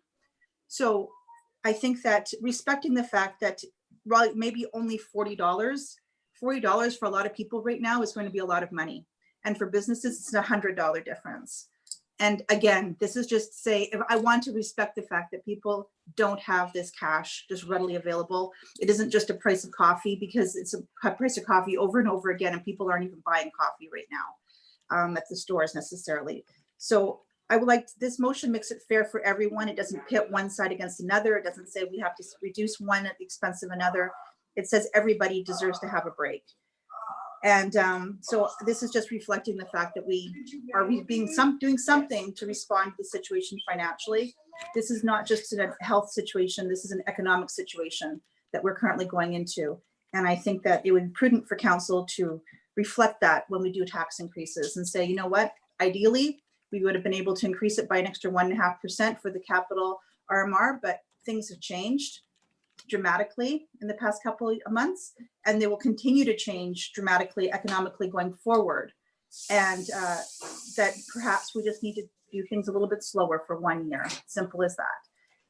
So I think that respecting the fact that maybe only $40 for a lot of people right now is going to be a lot of money. And for businesses, it's a $100 difference. And again, this is just to say, if I want to respect the fact that people don't have this cash just readily available. It isn't just a price of coffee, because it's a price of coffee over and over again, and people aren't even buying coffee right now at the stores necessarily. So I would like, this motion makes it fair for everyone. It doesn't pit one side against another. It doesn't say we have to reduce one at the expense of another. It says everybody deserves to have a break. And so this is just reflecting the fact that we are doing something to respond to the situation financially. This is not just a health situation. This is an economic situation that we're currently going into. And I think that it would be prudent for council to reflect that when we do tax increases and say, you know what, ideally, we would have been able to increase it by an extra 1.5% for the capital RMR, but things have changed dramatically in the past couple of months, and they will continue to change dramatically economically going forward. And that perhaps we just need to do things a little bit slower for 1 year, simple as that.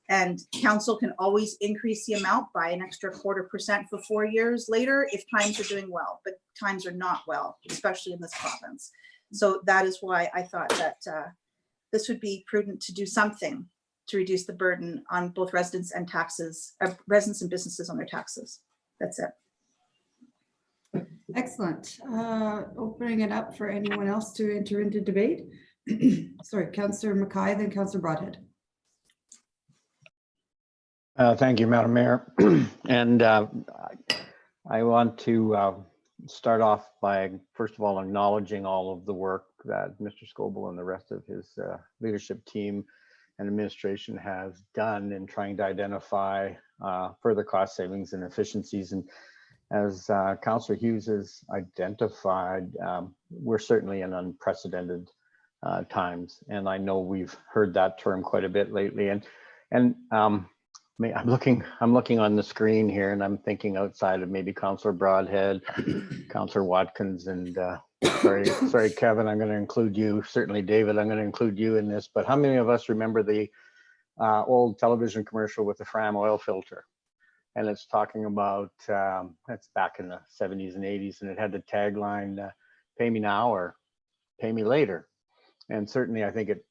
And council can always increase the amount by an extra 0.25% for 4 years later if times are doing well, but times are not well, especially in this province. So that is why I thought that this would be prudent to do something to reduce the burden on both residents and residents and businesses on their taxes. That's it. Excellent. Opening it up for anyone else to enter into debate. Sorry, Councillor Mackay, then Councillor Broadhead. Thank you, Madam Mayor. And I want to start off by, first of all, acknowledging all of the work that Mr. Scoble and the rest of his leadership team and administration has done in trying to identify further cost savings and efficiencies. And as Councillor Hughes has identified, we're certainly in unprecedented times. And I know we've heard that term quite a bit lately. And I'm looking on the screen here, and I'm thinking outside of maybe Councillor Broadhead, Councillor Watkins, and sorry, Kevin, I'm going to include you. Certainly, David, I'm going to include you in this. But how many of us remember the old television commercial with the Fram oil filter? And it's talking about, it's back in the 70s and 80s, and it had the tagline, pay me now or pay me later. And certainly, I think it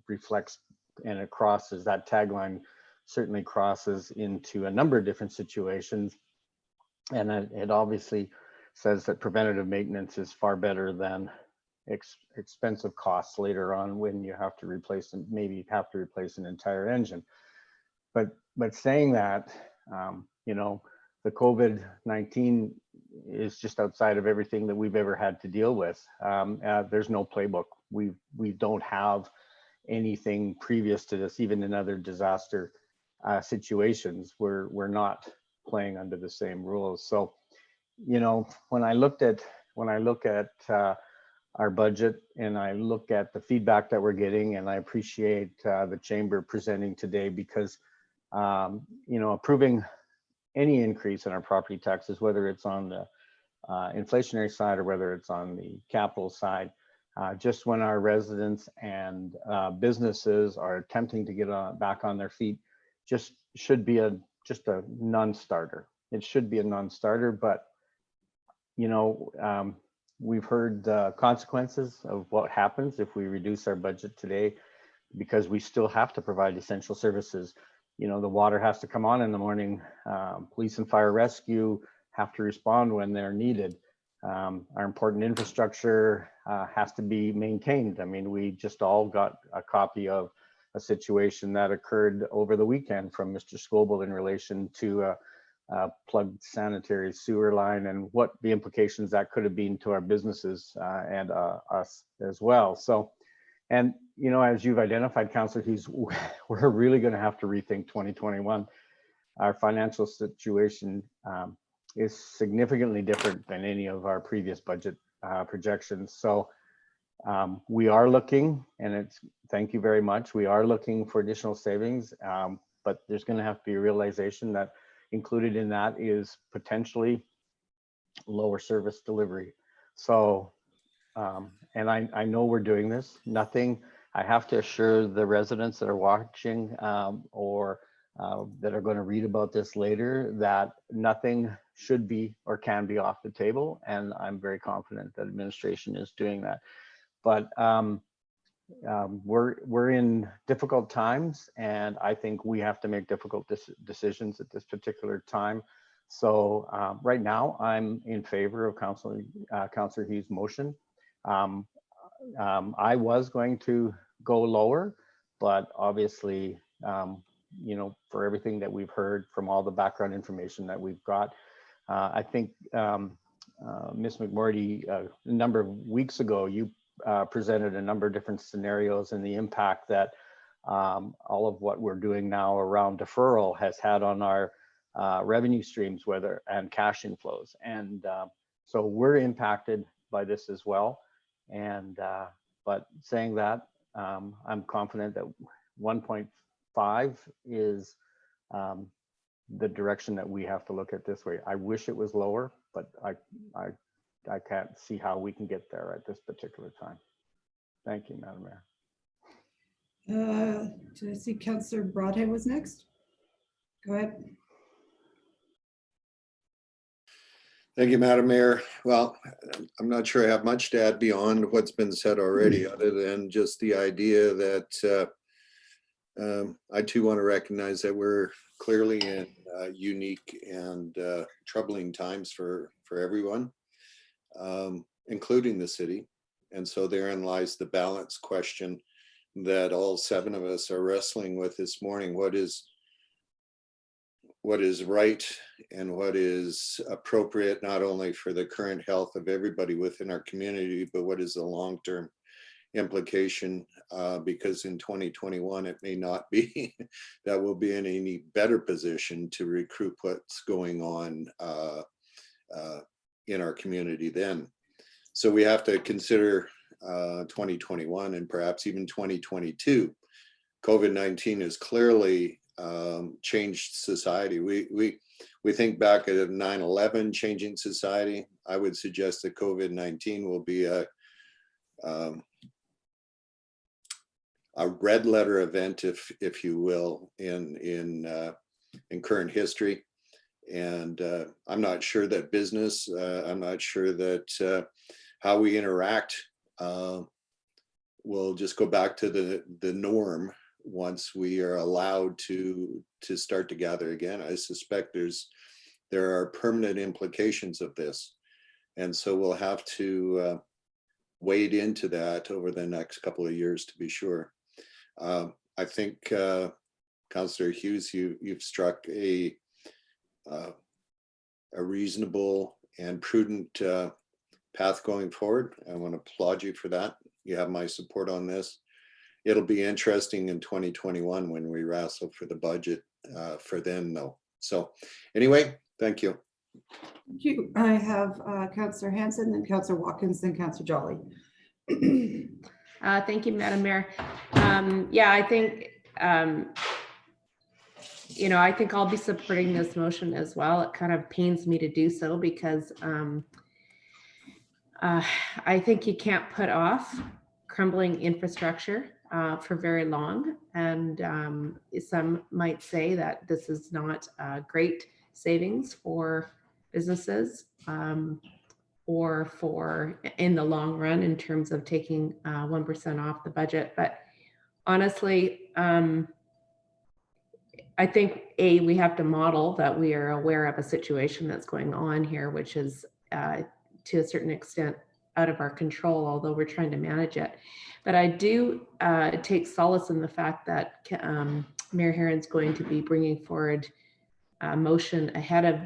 reflects and it crosses, that tagline certainly crosses into a number of different situations. And it obviously says that preventative maintenance is far better than expensive costs later on when you have to replace and maybe have to replace an entire engine. But saying that, you know, the COVID-19 is just outside of everything that we've ever had to deal with. There's no playbook. We don't have anything previous to this, even in other disaster situations. We're not playing under the same rules. So, you know, when I look at our budget and I look at the feedback that we're getting, and I appreciate the chamber presenting today because, you know, approving any increase in our property taxes, whether it's on the inflationary side or whether it's on the capital side, just when our residents and businesses are attempting to get back on their feet, just should be just a non-starter. It should be a non-starter, but you know, we've heard the consequences of what happens if we reduce our budget today, because we still have to provide essential services. You know, the water has to come on in the morning. Police and fire rescue have to respond when they're needed. Our important infrastructure has to be maintained. I mean, we just all got a copy of a situation that occurred over the weekend from Mr. Scoble in relation to a plugged sanitary sewer line and what the implications that could have been to our businesses and us as well. So, and you know, as you've identified, Councillor Hughes, we're really going to have to rethink 2021. Our financial situation is significantly different than any of our previous budget projections. So we are looking, and thank you very much. We are looking for additional savings, but there's going to have to be a realization that included in that is potentially lower service delivery. So, and I know we're doing this. Nothing, I have to assure the residents that are watching or that are going to read about this later, that nothing should be or can be off the table. And I'm very confident that administration is doing that. But we're in difficult times, and I think we have to make difficult decisions at this particular time. So right now, I'm in favor of Councillor Hughes' motion. I was going to go lower, but obviously, you know, for everything that we've heard from all the background information that we've got, I think Ms. McMurdy, a number of weeks ago, you presented a number of different scenarios and the impact that all of what we're doing now around deferral has had on our revenue streams, and cash inflows. And so we're impacted by this as well. And but saying that, I'm confident that 1.5 is the direction that we have to look at this way. I wish it was lower, but I can't see how we can get there at this particular time. Thank you, Madam Mayor. Did I see Councillor Broadhead was next? Go ahead. Thank you, Madam Mayor. Well, I'm not sure I have much to add beyond what's been said already, other than just the idea that I too want to recognize that we're clearly in unique and troubling times for everyone, including the city. And so therein lies the balance question that all 7 of us are wrestling with this morning. What is right and what is appropriate, not only for the current health of everybody within our community, but what is the long-term implication, because in 2021, it may not be that we'll be in any better position to recruit what's going on in our community then. So we have to consider 2021 and perhaps even 2022. COVID-19 has clearly changed society. We think back at 9/11 changing society. I would suggest that COVID-19 will be a red letter event, if you will, in current history. And I'm not sure that business, I'm not sure that how we interact will just go back to the norm once we are allowed to start to gather again. I suspect there are permanent implications of this. And so we'll have to wade into that over the next couple of years to be sure. I think, Councillor Hughes, you've struck a reasonable and prudent path going forward. I want to applaud you for that. You have my support on this. It'll be interesting in 2021 when we wrestle for the budget for then, though. So anyway, thank you. Thank you. I have Councillor Hanson, then Councillor Watkins, then Councillor Jolly. Thank you, Madam Mayor. Yeah, I think, I think I'll be supporting this motion as well. It kind of pains me to do so because I think you can't put off crumbling infrastructure for very long. And some might say that this is not great savings for businesses or for in the long run in terms of taking 1% off the budget. But honestly, I think we have to model that we are aware of a situation that's going on here, which is to a certain extent out of our control, although we're trying to manage it. But I do take solace in the fact that Mayor Herron's going to be bringing forward a motion ahead of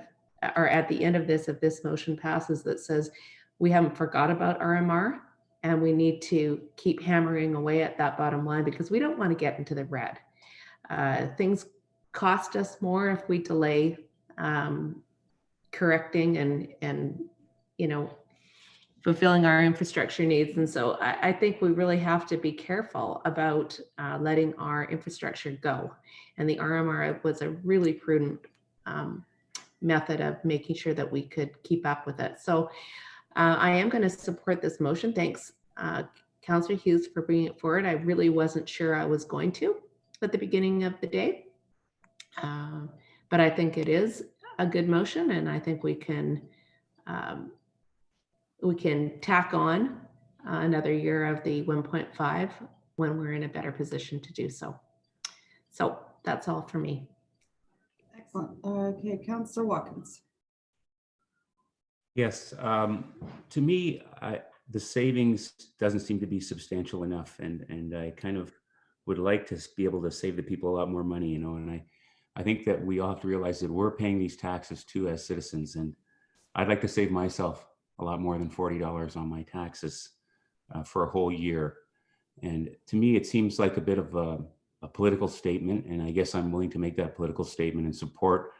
or at the end of this, if this motion passes, that says we haven't forgot about RMR and we need to keep hammering away at that bottom line because we don't want to get into the red. Things cost us more if we delay correcting and fulfilling our infrastructure needs. And so I think we really have to be careful about letting our infrastructure go. And the RMR was a really prudent method of making sure that we could keep up with it. So I am going to support this motion. Thanks, Councillor Hughes, for bringing it forward. I really wasn't sure I was going to at the beginning of the day. But I think it is a good motion, and I think we can tack on another year of the 1.5 when we're in a better position to do so. So that's all for me. Excellent. Okay, Councillor Watkins. Yes, to me, the savings doesn't seem to be substantial enough, and I kind of would like to be able to save the people a lot more money, and I think that we all have to realize that we're paying these taxes too as citizens, and I'd like to save myself a lot more than $40 on my taxes for a whole year. And to me, it seems like a bit of a political statement, and I guess I'm willing to make that political statement and support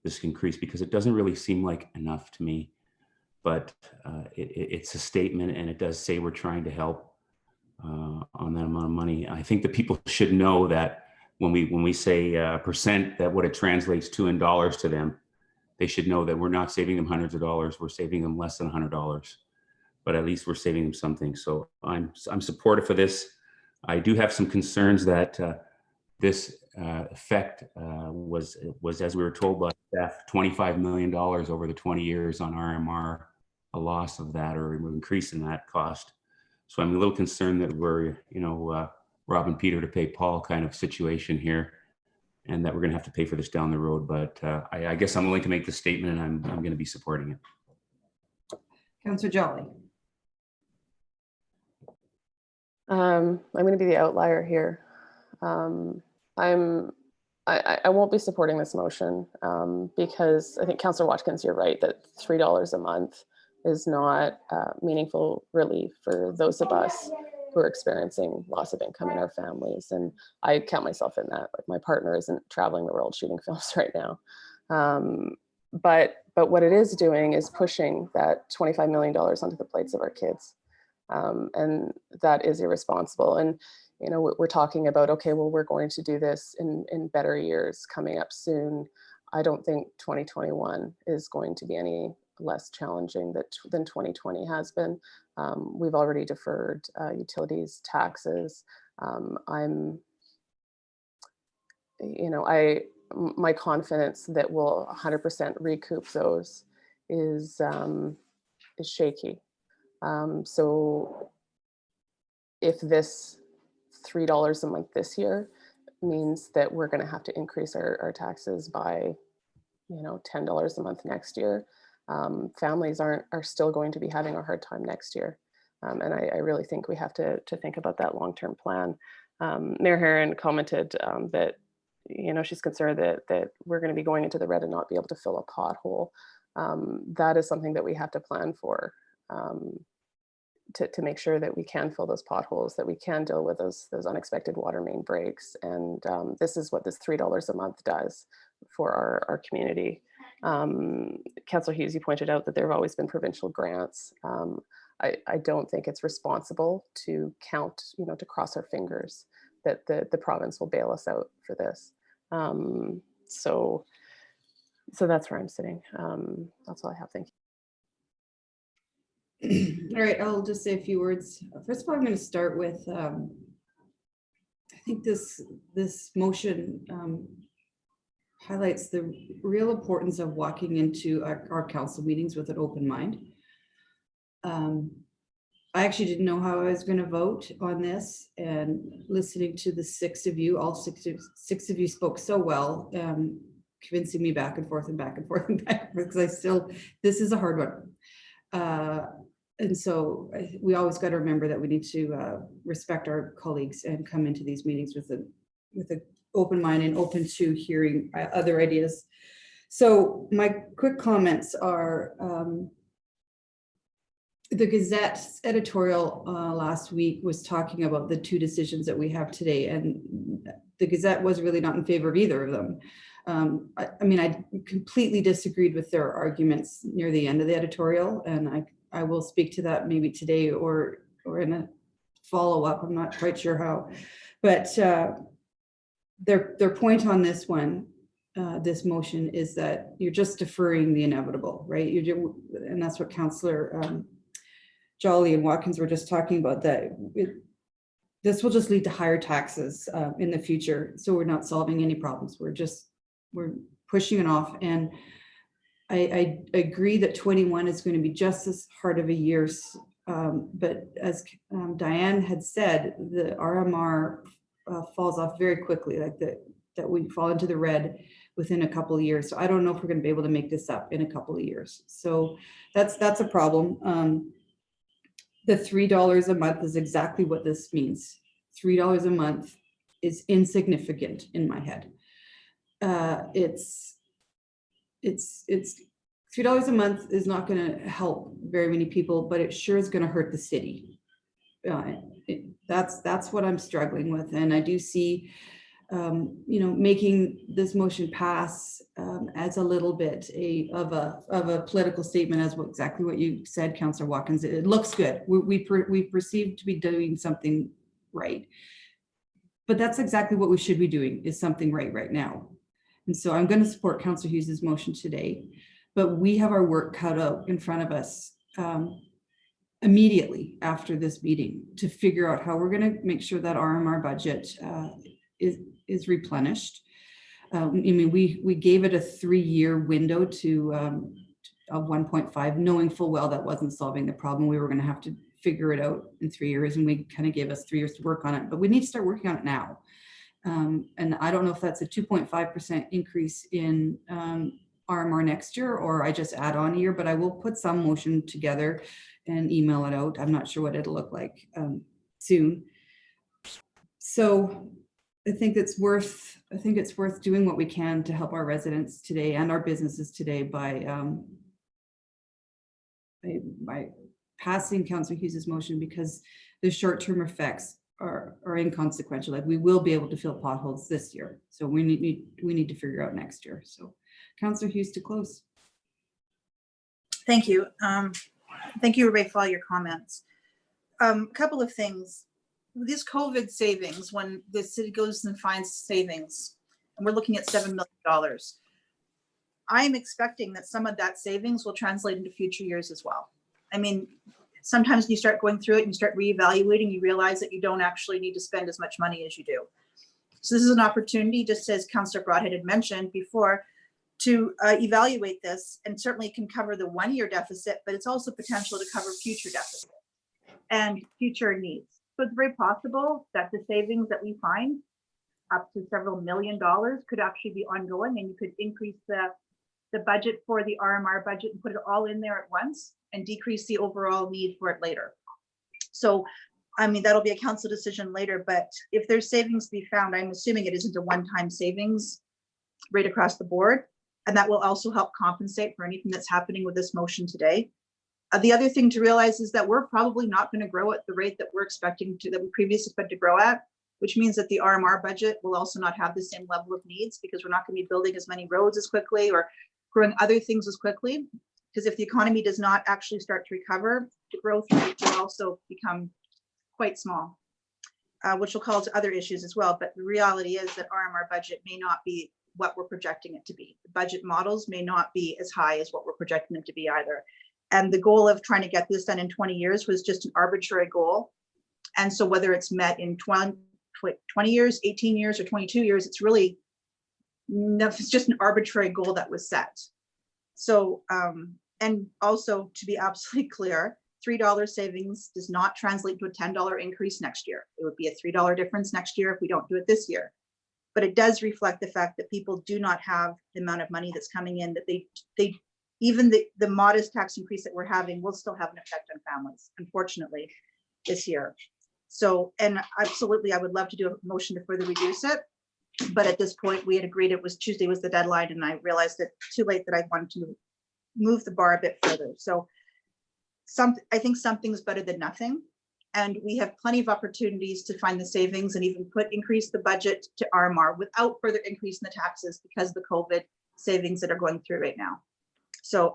this increase because it doesn't really seem like enough to me. But it's a statement, and it does say we're trying to help on that amount of money. I think that people should know that when we say percent, that what it translates to in dollars to them, they should know that we're not saving them hundreds of dollars. We're saving them less than $100, but at least we're saving them something. So I'm supportive for this. I do have some concerns that this effect was, as we were told by staff, $25 million over the 20 years on RMR, a loss of that or an increase in that cost. So I'm a little concerned that we're, robbing Peter to pay Paul kind of situation here, and that we're going to have to pay for this down the road. But I guess I'm willing to make the statement, and I'm going to be supporting it. Councillor Jolly. I'm going to be the outlier here. I won't be supporting this motion because I think Councillor Watkins, you're right that $3 a month is not meaningful relief for those of us who are experiencing loss of income in our families. And I count myself in that. Like, my partner isn't traveling the world shooting films right now. But what it is doing is pushing that $25 million onto the plates of our kids. And that is irresponsible. And, we're talking about, okay, well, we're going to do this in better years coming up soon. I don't think 2021 is going to be any less challenging than 2020 has been. We've already deferred utilities, taxes. My confidence that we'll 100% recoup those is shaky. So if this $3 a month this year means that we're going to have to increase our taxes by, $10 a month next year, families are still going to be having a hard time next year. And I really think we have to think about that long-term plan. Mayor Herron commented that, she's concerned that we're going to be going into the red and not be able to fill a pothole. That is something that we have to plan for, to make sure that we can fill those potholes, that we can deal with those unexpected water main breaks. And this is what this $3 a month does for our community. Councillor Hughes, you pointed out that there have always been provincial grants. I don't think it's responsible to count, to cross our fingers that the province will bail us out for this. So that's where I'm sitting. That's all I have. Thank you. All right, I'll just say a few words. First of all, I'm going to start with, I think this motion highlights the real importance of walking into our council meetings with an open mind. I actually didn't know how I was going to vote on this, and listening to the six of you, all six of you spoke so well, convincing me back and forth and back and forth and back and forth, because this is a hard one. And so we always got to remember that we need to respect our colleagues and come into these meetings with an open mind and open to hearing other ideas. So my quick comments are, the Gazette editorial last week was talking about the two decisions that we have today, and the Gazette was really not in favor of either of them. I mean, I completely disagreed with their arguments near the end of the editorial, and I will speak to that maybe today or in a follow-up. I'm not quite sure how, but their point on this one, this motion, is that you're just deferring the inevitable, right? And that's what Councillor Jolly and Watkins were just talking about, that this will just lead to higher taxes in the future. So we're not solving any problems. We're pushing it off. And I agree that 21 is going to be just as hard of a year. But as Diane had said, the RMR falls off very quickly, like that we fall into the red within a couple of years. So I don't know if we're going to be able to make this up in a couple of years. So that's a problem. The $3 a month is exactly what this means. $3 a month is insignificant in my head. It's $3 a month is not going to help very many people, but it sure is going to hurt the city. That's what I'm struggling with, and I do see, making this motion pass as a little bit of a political statement, as exactly what you said, Councillor Watkins. It looks good. We perceive to be doing something right, but that's exactly what we should be doing, is something right now. And so I'm going to support Councillor Hughes's motion today, but we have our work cut out in front of us immediately after this meeting to figure out how we're going to make sure that RMR budget is replenished. I mean, we gave it a 3-year window of 1.5, knowing full well that wasn't solving the problem. We were going to have to figure it out in 3 years, and we kind of gave us 3 years to work on it, but we need to start working on it now. And I don't know if that's a 2.5% increase in RMR next year, or I just add on a year, but I will put some motion together and email it out. I'm not sure what it'll look like soon. So I think it's worth doing what we can to help our residents today and our businesses today by passing Councillor Hughes's motion, because the short-term effects are inconsequential. Like, we will be able to fill potholes this year, so we need to figure out next year. So Councillor Hughes, to close. Thank you. Thank you, Ray, for all your comments. A couple of things. These COVID savings, when the city goes and finds savings, and we're looking at $7 million, I'm expecting that some of that savings will translate into future years as well. I mean, sometimes you start going through it and you start reevaluating, you realize that you don't actually need to spend as much money as you do. So this is an opportunity, just as Councillor Broadhead had mentioned before, to evaluate this, and certainly it can cover the 1-year deficit, but it's also potential to cover future deficit and future needs. So it's very possible that the savings that we find, up to several $1 million, could actually be ongoing, and you could increase the budget for the RMR budget and put it all in there at once and decrease the overall need for it later. So, I mean, that'll be a council decision later, but if there's savings to be found, I'm assuming it isn't a one-time savings right across the board. And that will also help compensate for anything that's happening with this motion today. The other thing to realize is that we're probably not going to grow at the rate that we're expecting to, that we previously expected to grow at, which means that the RMR budget will also not have the same level of needs, because we're not going to be building as many roads as quickly or growing other things as quickly. Because if the economy does not actually start to recover, the growth rate will also become quite small, which will cause other issues as well. But the reality is that RMR budget may not be what we're projecting it to be. The budget models may not be as high as what we're projecting them to be either. And the goal of trying to get this done in 20 years was just an arbitrary goal. And so whether it's met in 20 years, 18 years, or 22 years, it's really, it's just an arbitrary goal that was set. So, and also to be absolutely clear, $3 savings does not translate to a $10 increase next year. It would be a $3 difference next year if we don't do it this year. But it does reflect the fact that people do not have the amount of money that's coming in, that they even the modest tax increase that we're having will still have an effect on families, unfortunately, this year. So, and absolutely, I would love to do a motion to further reduce it. But at this point, we had agreed it was Tuesday was the deadline, and I realized that too late that I wanted to move the bar a bit further. So I think something's better than nothing. And we have plenty of opportunities to find the savings and even increase the budget to RMR without further increasing the taxes because of the COVID savings that are going through right now. So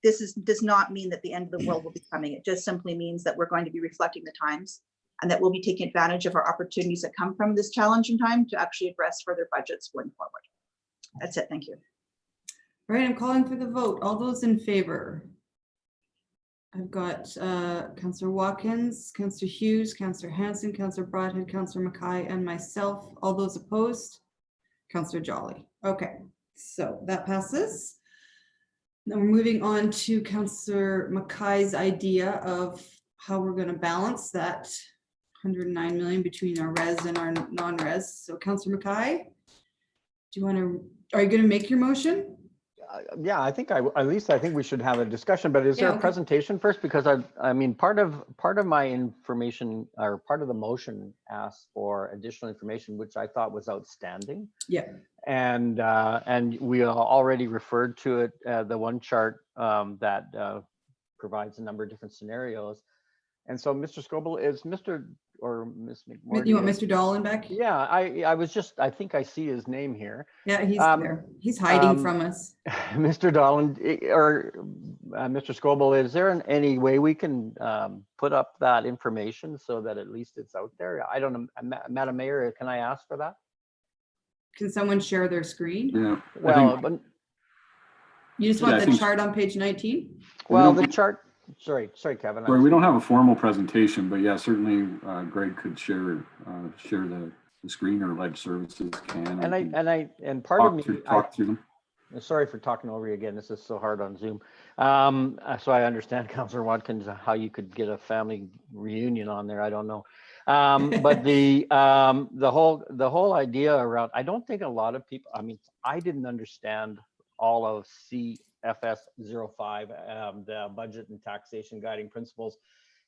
this does not mean that the end of the world will be coming. It just simply means that we're going to be reflecting the times and that we'll be taking advantage of our opportunities that come from this challenging time to actually address further budgets going forward. That's it. Thank you. All right, I'm calling for the vote. All those in favor? I've got Councillor Watkins, Councillor Hughes, Councillor Hanson, Councillor Broadhead, Councillor Mackay, and myself. All those opposed? Councillor Jolly. Okay, so that passes. Now we're moving on to Councillor Mackay's idea of how we're going to balance that 109 million between our res and our non-res. So Councillor Mackay, do you want to, are you going to make your motion? Yeah, I think at least I think we should have a discussion, but is there a presentation first? Because I mean, part of my information or part of the motion asked for additional information, which I thought was outstanding. Yeah. And we already referred to it, the one chart that provides a number of different scenarios. And so Mr. Scoble, is Mr. or Ms. McMorty? You want Mr. Dolan back? Yeah, I was just, I think I see his name here. Yeah, he's there. He's hiding from us. Mr. Dolan or Mr. Scoble, is there any way we can put up that information so that at least it's out there? I don't know, Madam Mayor, can I ask for that? Can someone share their screen? Yeah. Well, but you just want the chart on page 19? Well, the chart. Sorry, Kevin. Sorry, we don't have a formal presentation, but yeah, certainly Greg could share the screen, or Ledge Services can. And part of me talk through them. Sorry for talking over you again. This is so hard on Zoom. So I understand, Councillor Watkins, how you could get a family reunion on there. I don't know. But the whole idea around, I don't think a lot of people, I mean, I didn't understand all of CFS 05, the budget and taxation guiding principles.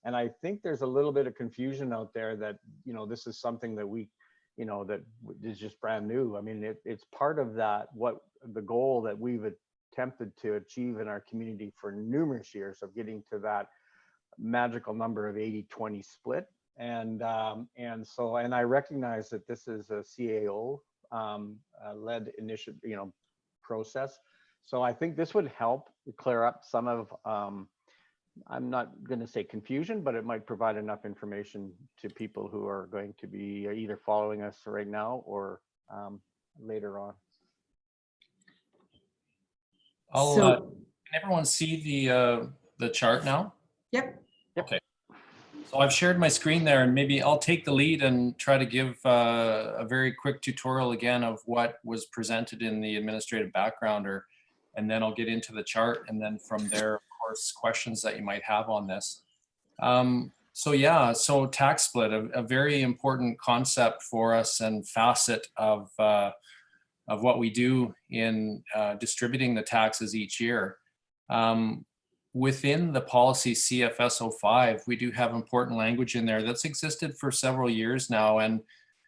And I think there's a little bit of confusion out there that, you know, this is something that we, you know, that is just brand new. I mean, it's part of that, what the goal that we've attempted to achieve in our community for numerous years of getting to that magical number of 80-20 split. And so I recognize that this is a CAO led initiative, you know, process. So I think this would help clear up some of, I'm not going to say confusion, but it might provide enough information to people who are going to be either following us right now or later on. Can everyone see the chart now? Yep. Okay. So I've shared my screen there, and maybe I'll take the lead and try to give a very quick tutorial again of what was presented in the administrative backgrounder, and then I'll get into the chart, and then from there, of course, questions that you might have on this. So tax split, a very important concept for us and facet of what we do in distributing the taxes each year. Within the policy CFS 05, we do have important language in there that's existed for several years now. And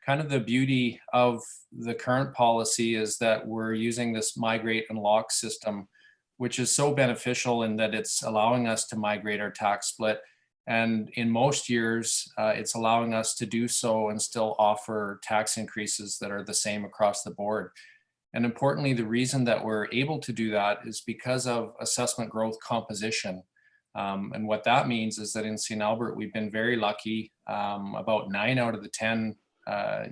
kind of the beauty of the current policy is that we're using this migrate and lock system, which is so beneficial in that it's allowing us to migrate our tax split. And in most years, it's allowing us to do so and still offer tax increases that are the same across the board. And importantly, the reason that we're able to do that is because of assessment growth composition. And what that means is that in St. Albert, we've been very lucky. About 9 out of the 10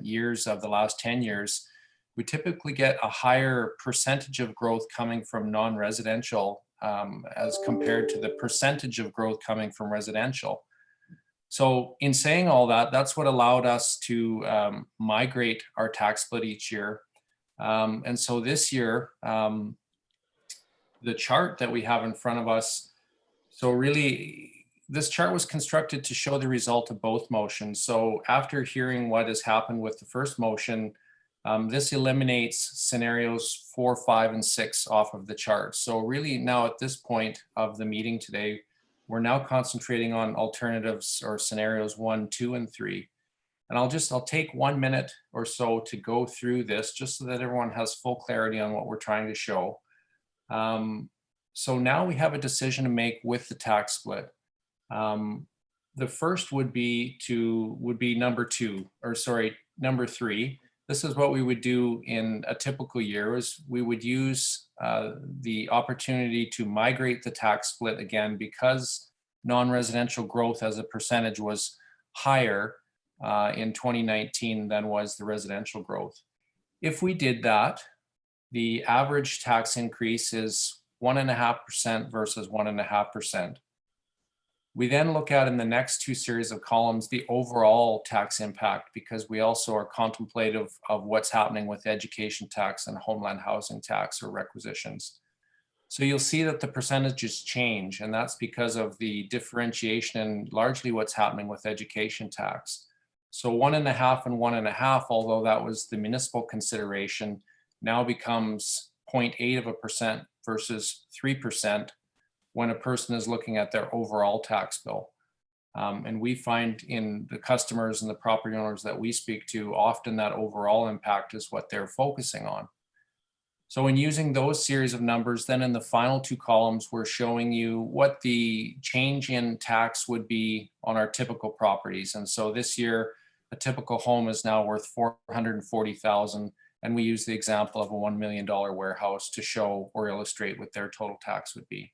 years of the last 10 years, we typically get a higher percentage of growth coming from non-residential as compared to the percentage of growth coming from residential. So in saying all that, that's what allowed us to migrate our tax split each year. And so this year, the chart that we have in front of us, so really this chart was constructed to show the result of both motions. So after hearing what has happened with the first motion, this eliminates scenarios 4, 5, and 6 off of the chart. So really now at this point of the meeting today, we're now concentrating on alternatives or scenarios 1, 2, and 3. And I'll take 1 minute or so to go through this just so that everyone has full clarity on what we're trying to show. So now we have a decision to make with the tax split. The first would be number 3. This is what we would do in a typical year is we would use the opportunity to migrate the tax split again because non-residential growth as a percentage was higher in 2019 than was the residential growth. If we did that, the average tax increase is 1.5% versus 1.5%. We then look at in the next 2 series of columns the overall tax impact because we also are contemplative of what's happening with education tax and homeland housing tax or requisitions. So you'll see that the percentages change, and that's because of the differentiation and largely what's happening with education tax. So 1.5 and 1.5, although that was the municipal consideration, now becomes 0.8% versus 3% when a person is looking at their overall tax bill. And we find in the customers and the property owners that we speak to, often that overall impact is what they're focusing on. So in using those series of numbers, then in the final 2 columns, we're showing you what the change in tax would be on our typical properties. And so this year, a typical home is now worth $440,000. And we use the example of a $1 million warehouse to show or illustrate what their total tax would be.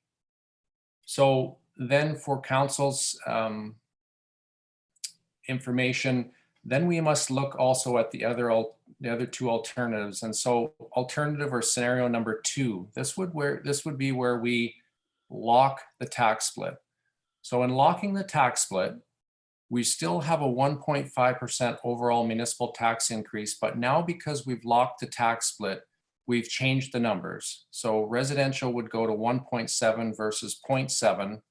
So then for council's information, then we must look also at the other 2 alternatives. And so alternative or scenario number 2, this would be where we lock the tax split. So in locking the tax split, we still have a 1.5% overall municipal tax increase, but now because we've locked the tax split, we've changed the numbers. So residential would go to 1.7 versus 0.7,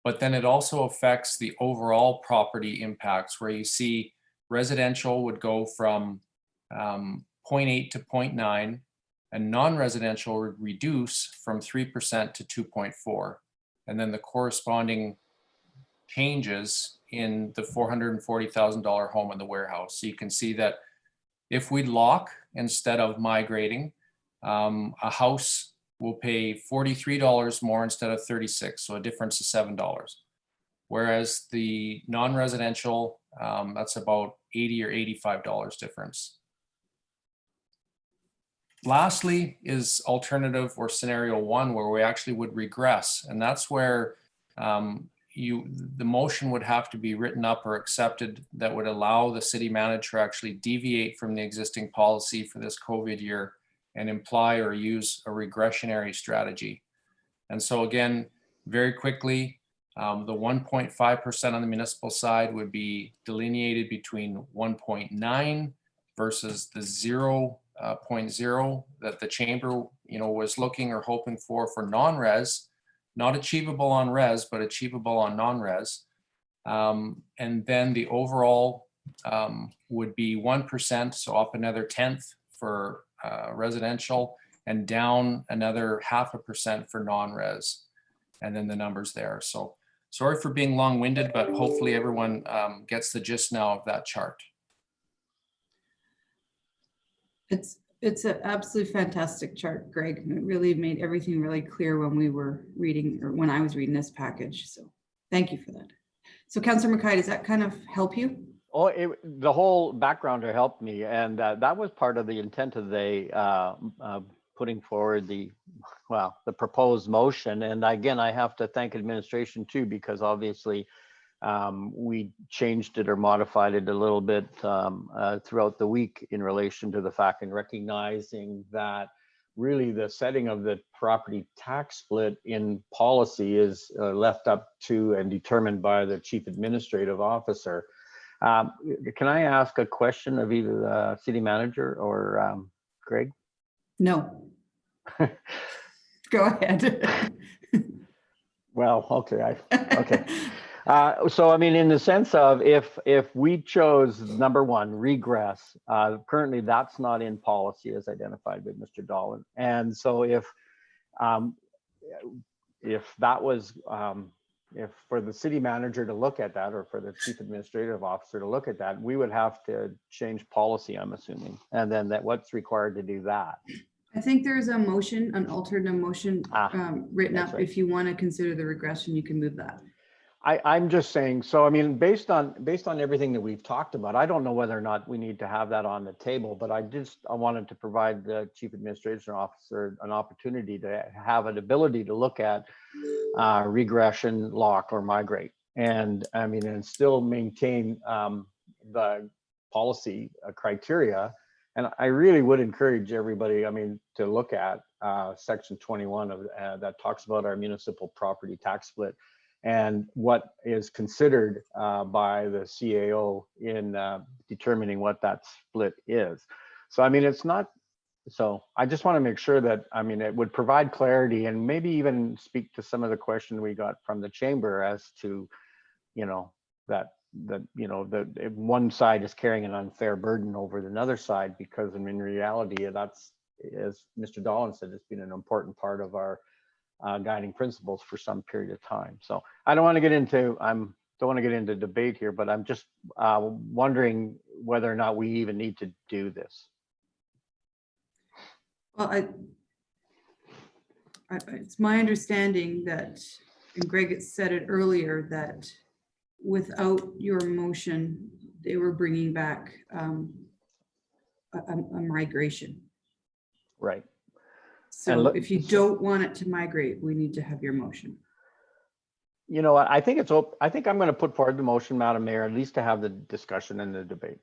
but then it also affects the overall property impacts where you see residential would go from 0.8 to 0.9 and non-residential would reduce from 3% to 2.4. And then the corresponding changes in the $440,000 home in the warehouse. So you can see that if we lock instead of migrating, a house will pay $43 more instead of $36, so a difference of $7. Whereas the non-residential, that's about $80 or $85 difference. Lastly is alternative or scenario 1, where we actually would regress, and that's where the motion would have to be written up or accepted that would allow the city manager to actually deviate from the existing policy for this COVID year and imply or use a regressionary strategy. And so again, very quickly, the 1.5% on the municipal side would be delineated between 1.9 versus the 0.0 that the chamber was looking or hoping for non-res. Not achievable on res, but achievable on non-res. And then the overall would be 1%, so up another 1/10 for residential and down another 0.5% for non-res. And then the numbers there. So sorry for being long-winded, but hopefully everyone gets the gist now of that chart. It's an absolutely fantastic chart, Greg. It really made everything really clear when we were reading, or when I was reading this package. So thank you for that. So Councillor McKay, does that kind of help you? Oh, the whole backgrounder helped me, and that was part of the intent of putting forward the proposed motion. And again, I have to thank administration too, because obviously we changed it or modified it a little bit throughout the week in relation to the fact and recognizing that really the setting of the property tax split in policy is left up to and determined by the chief administrative officer. Can I ask a question of either the city manager or Greg? No. Go ahead. Well, okay. Okay. So, I mean, in the sense of if we chose number one, regress, currently that's not in policy as identified by Mr. Dolan. And so if that was, if for the city manager to look at that or for the chief administrative officer to look at that, we would have to change policy, I'm assuming. And then what's required to do that? I think there's a motion, an alternate motion written up. right. If you want to consider the regression, you can move that. I'm just saying, so I mean, based on everything that we've talked about, I don't know whether or not we need to have that on the table, but I wanted to provide the chief administration officer an opportunity to have an ability to look at regression, lock, or migrate. And I mean, and still maintain the policy criteria. And I really would encourage everybody, I mean, to look at section 21 of that talks about our municipal property tax split and what is considered by the CAO in determining what that split is. So, I mean, it's not, so I just want to make sure that, I mean, it would provide clarity and maybe even speak to some of the question we got from the chamber as to, you know, that one side is carrying an unfair burden over another side, because I mean, in reality, that's, as Mr. Dolan said, it's been an important part of our guiding principles for some period of time. So I don't want to get into debate here, but I'm just wondering whether or not we even need to do this. Well, it's my understanding that, and Greg had said it earlier, that without your motion, they were bringing back a migration. Right. So if you don't want it to migrate, we need to have your motion. You know what, I think I'm going to put forward the motion, Madam Mayor, at least to have the discussion and the debate.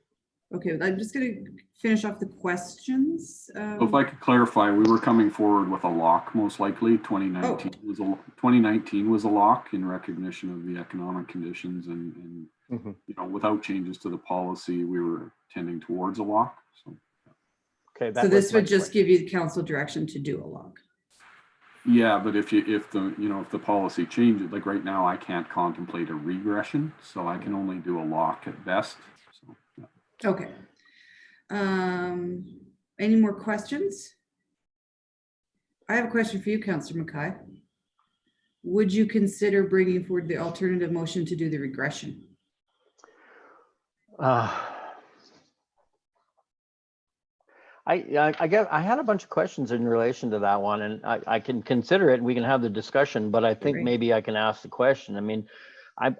Okay, I'm just going to finish off the questions. So if I could clarify, we were coming forward with a lock, most likely. 2019 was a lock in recognition of the economic conditions, and you know, without changes to the policy, we were tending towards a lock. So okay, so this would just give you the council direction to do a lock. yeah, but if the policy changes, like right now, I can't contemplate a regression, so I can only do a lock at best. So, yeah. Okay. Any more questions? I have a question for you, Councillor Mackay. Would you consider bringing forward the alternative motion to do the regression? I guess I had a bunch of questions in relation to that one, and I can consider it. We can have the discussion, but I think maybe I can ask the question. I mean,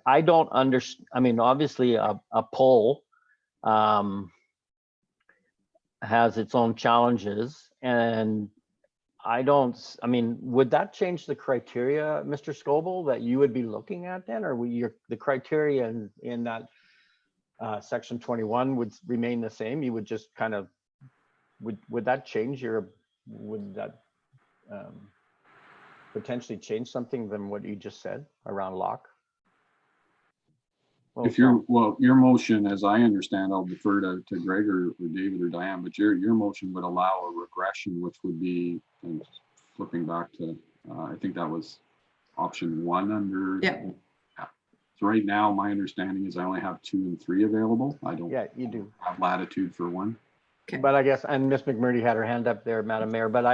I don't understand. I mean, obviously a poll has its own challenges, and I mean, would that change the criteria, Mr. Scoble, that you would be looking at then, or the criteria in that section 21 would remain the same? You would just kind of, would that change would that potentially change something than what you just said around lock? If your motion, as I understand, I'll defer to Greg or David or Diane, but your motion would allow a regression, which would be, and flipping back to, I think that was option 1 under. Yeah. So right now, my understanding is I only have 2 and 3 available. I don't. Yeah, you do have latitude for 1. Okay. But I guess, and Ms. McMurdy had her hand up there, Madam Mayor, but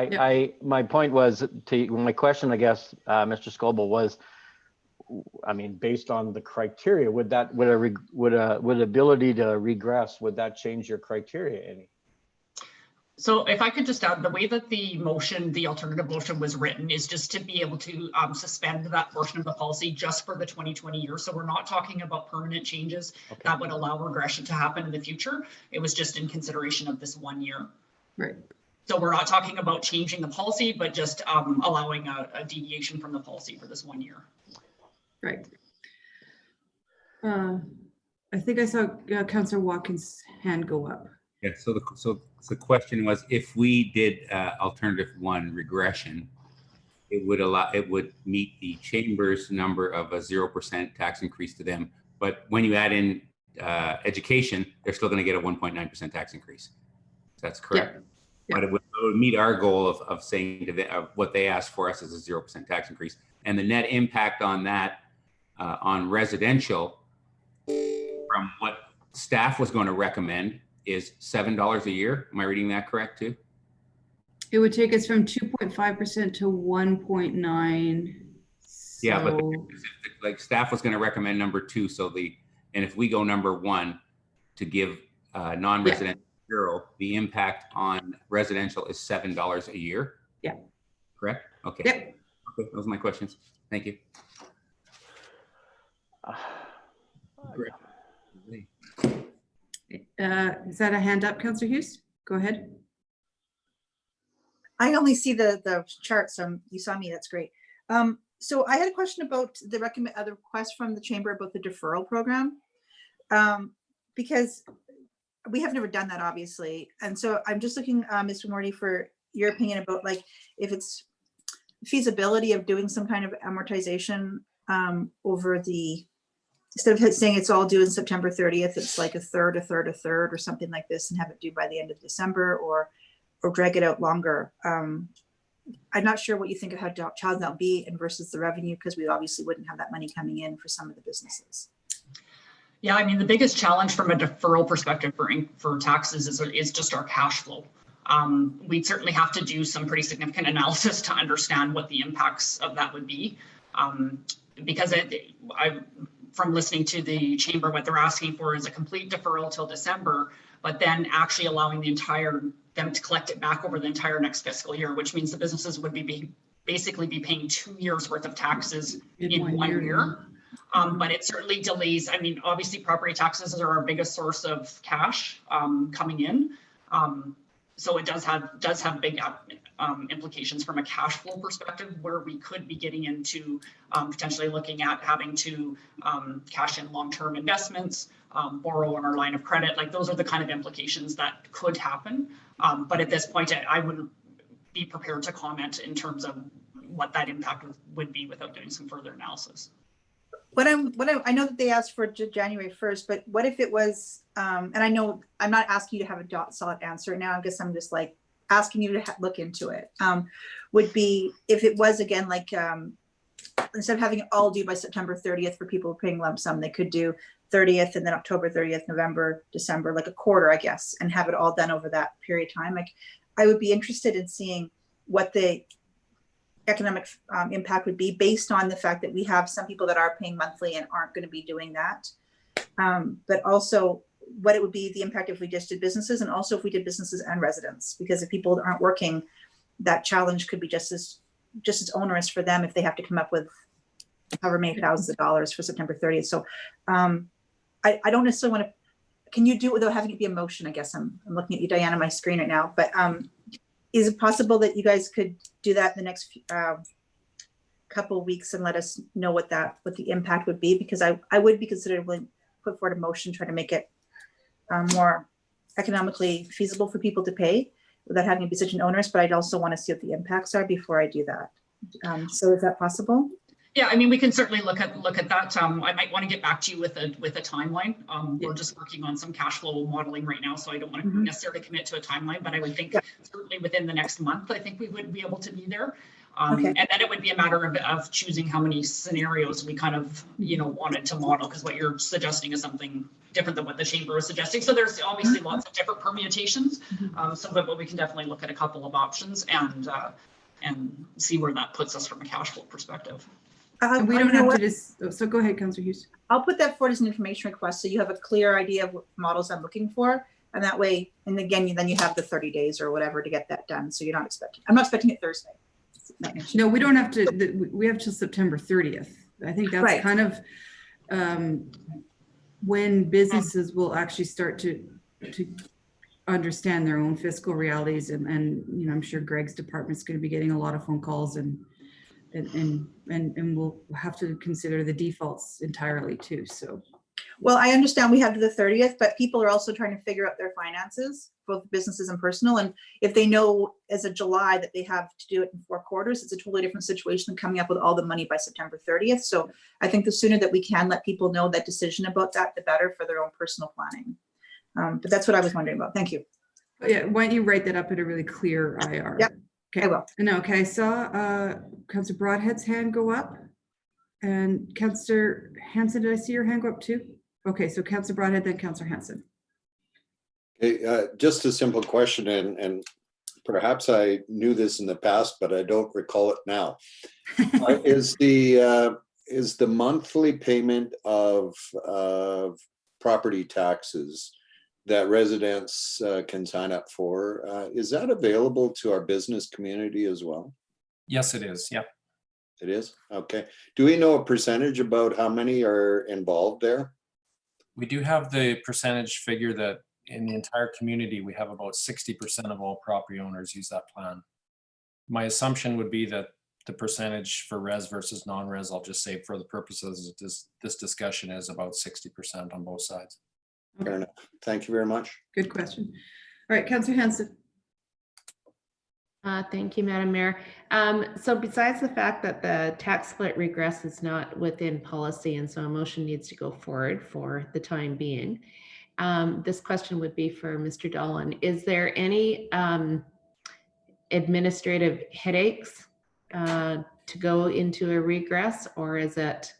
my point was my question, I guess, Mr. Scoble, was, I mean, based on the criteria, would ability to regress, would that change your criteria any? So if I could just add, the way that the motion, the alternative motion was written is just to be able to suspend that portion of the policy just for the 2020 year. So we're not talking about permanent changes that would allow regression to happen in the future. It was just in consideration of this 1 year. Right. So we're not talking about changing the policy, but just allowing a deviation from the policy for this 1 year. Right. I think I saw Councillor Watkins' hand go up. Yeah, so the question was, if we did alternative 1 regression, it would meet the chamber's number of a 0% tax increase to them. But when you add in education, they're still going to get a 1.9% tax increase. That's correct. Yeah. But it would meet our goal of saying to them, what they asked for us is a 0% tax increase. And the net impact on that on residential from what staff was going to recommend is $7 a year. Am I reading that correct too? It would take us from 2.5% to 1.9. Yeah, but like staff was going to recommend number 2. And if we go number 1 to give non-residential 0, the impact on residential is $7 a year. Yeah. Correct? Okay. Yep. Okay, those are my questions. Thank you. Great. Is that a hand up, Councillor Hughes? Go ahead. I only see the chart, so you saw me, that's great. So I had a question about the request from the chamber about the deferral program, because we have never done that, obviously. And so I'm just looking, Mr. Morty, for your opinion about like if it's feasibility of doing some kind of amortization over the, instead of saying it's all due in September 30th, it's like a third or something like this, and have it due by the end of December, or drag it out longer. I'm not sure what you think of how child that'll be and versus the revenue, because we obviously wouldn't have that money coming in for some of the businesses. Yeah, I mean, the biggest challenge from a deferral perspective for taxes is just our cash flow. We'd certainly have to do some pretty significant analysis to understand what the impacts of that would be. Because from listening to the chamber, what they're asking for is a complete deferral till December, but then actually allowing them to collect it back over the entire next fiscal year, which means the businesses would basically be paying 2 years worth of taxes in 1 year. But it certainly delays. I mean, obviously property taxes are our biggest source of cash coming in. So it does have big implications from a cash flow perspective, where we could be getting into potentially looking at having to cash in long-term investments, borrow on our line of credit. Like, those are the kind of implications that could happen. But at this point, I wouldn't be prepared to comment in terms of what that impact would be without doing some further analysis. I know that they asked for January 1st, but what if it was, and I know I'm not asking you to have a solid answer now, I guess I'm just like asking you to look into it, would be if it was, again, like instead of having it all due by September 30th for people paying lump sum, they could do 30th and then October 30th, November, December, like a quarter, I guess, and have it all done over that period of time. Like, I would be interested in seeing what the economic impact would be based on the fact that we have some people that are paying monthly and aren't going to be doing that. But also what it would be the impact if we just did businesses, and also if we did businesses and residents, because if people aren't working, that challenge could be just as onerous for them if they have to come up with however many thousands of dollars for September 30th. So I don't necessarily want to, can you do it without having it be a motion? I guess I'm looking at you, Diana, on my screen right now, but is it possible that you guys could do that in the next couple of weeks and let us know what the impact would be? Because I would be considered willing to put forward a motion trying to make it more economically feasible for people to pay without having to be such an onerous, but I'd also want to see what the impacts are before I do that. So is that possible? Yeah, I mean, we can certainly look at that. I might want to get back to you with a timeline. We're just working on some cash flow modeling right now, so I don't want to necessarily commit to a timeline, but I would think certainly within the next month, I think we would be able to be there. And then it would be a matter of choosing how many scenarios we kind of, wanted to model, because what you're suggesting is something different than what the chamber is suggesting. So there's obviously lots of different permutations. But we can definitely look at a couple of options and see where that puts us from a cash flow perspective. And we don't have to just, so go ahead, Councillor Hughes. I'll put that forward as an information request so you have a clear idea of what models I'm looking for. And that way, and again, then you have the 30 days or whatever to get that done. So you're not expecting, I'm not expecting it Thursday. No, we don't have to, we have till September 30th. I think that's Right. kind of when businesses will actually start to understand their own fiscal realities. And you know, I'm sure Greg's department's going to be getting a lot of phone calls and we'll have to consider the defaults entirely too. So. Well, I understand we have to the 30th, but people are also trying to figure out their finances, both businesses and personal. And if they know as of July that they have to do it in 4 quarters, it's a totally different situation than coming up with all the money by September 30th. So I think the sooner that we can let people know that decision about that, the better for their own personal planning. But that's what I was wondering about. Thank you. Yeah, why don't you write that up in a really clear IR? Yep, okay. I will. No, okay, I saw Councillor Broadhead's hand go up. And Councillor Hanson, did I see your hand go up too? Okay, so Councillor Broadhead, then Councillor Hanson. Okay, just a simple question, and perhaps I knew this in the past, but I don't recall it now. Is the monthly payment of property taxes that residents can sign up for, is that available to our business community as well? Yes, it is. Yeah. It is? Okay. Do we know a percentage about how many are involved there? We do have the percentage figure that in the entire community, we have about 60% of all property owners use that plan. My assumption would be that the percentage for res versus non-res, I'll just say for the purposes of this discussion, is about 60% on both sides. Fair enough. Thank you very much. Good question. All right, Councillor Hanson. Thank you, Madam Mayor. So besides the fact that the tax split regress is not within policy, and so a motion needs to go forward for the time being, this question would be for Mr. Dolan. Is there any administrative headaches to go into a regress, or is it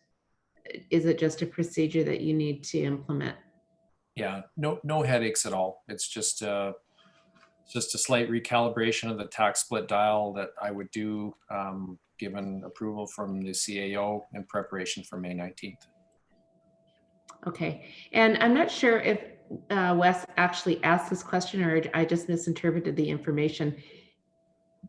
just a procedure that you need to implement? Yeah, no headaches at all. It's just a slight recalibration of the tax split dial that I would do given approval from the CAO in preparation for May 19th. Okay, and I'm not sure if Wes actually asked this question or I just misinterpreted the information.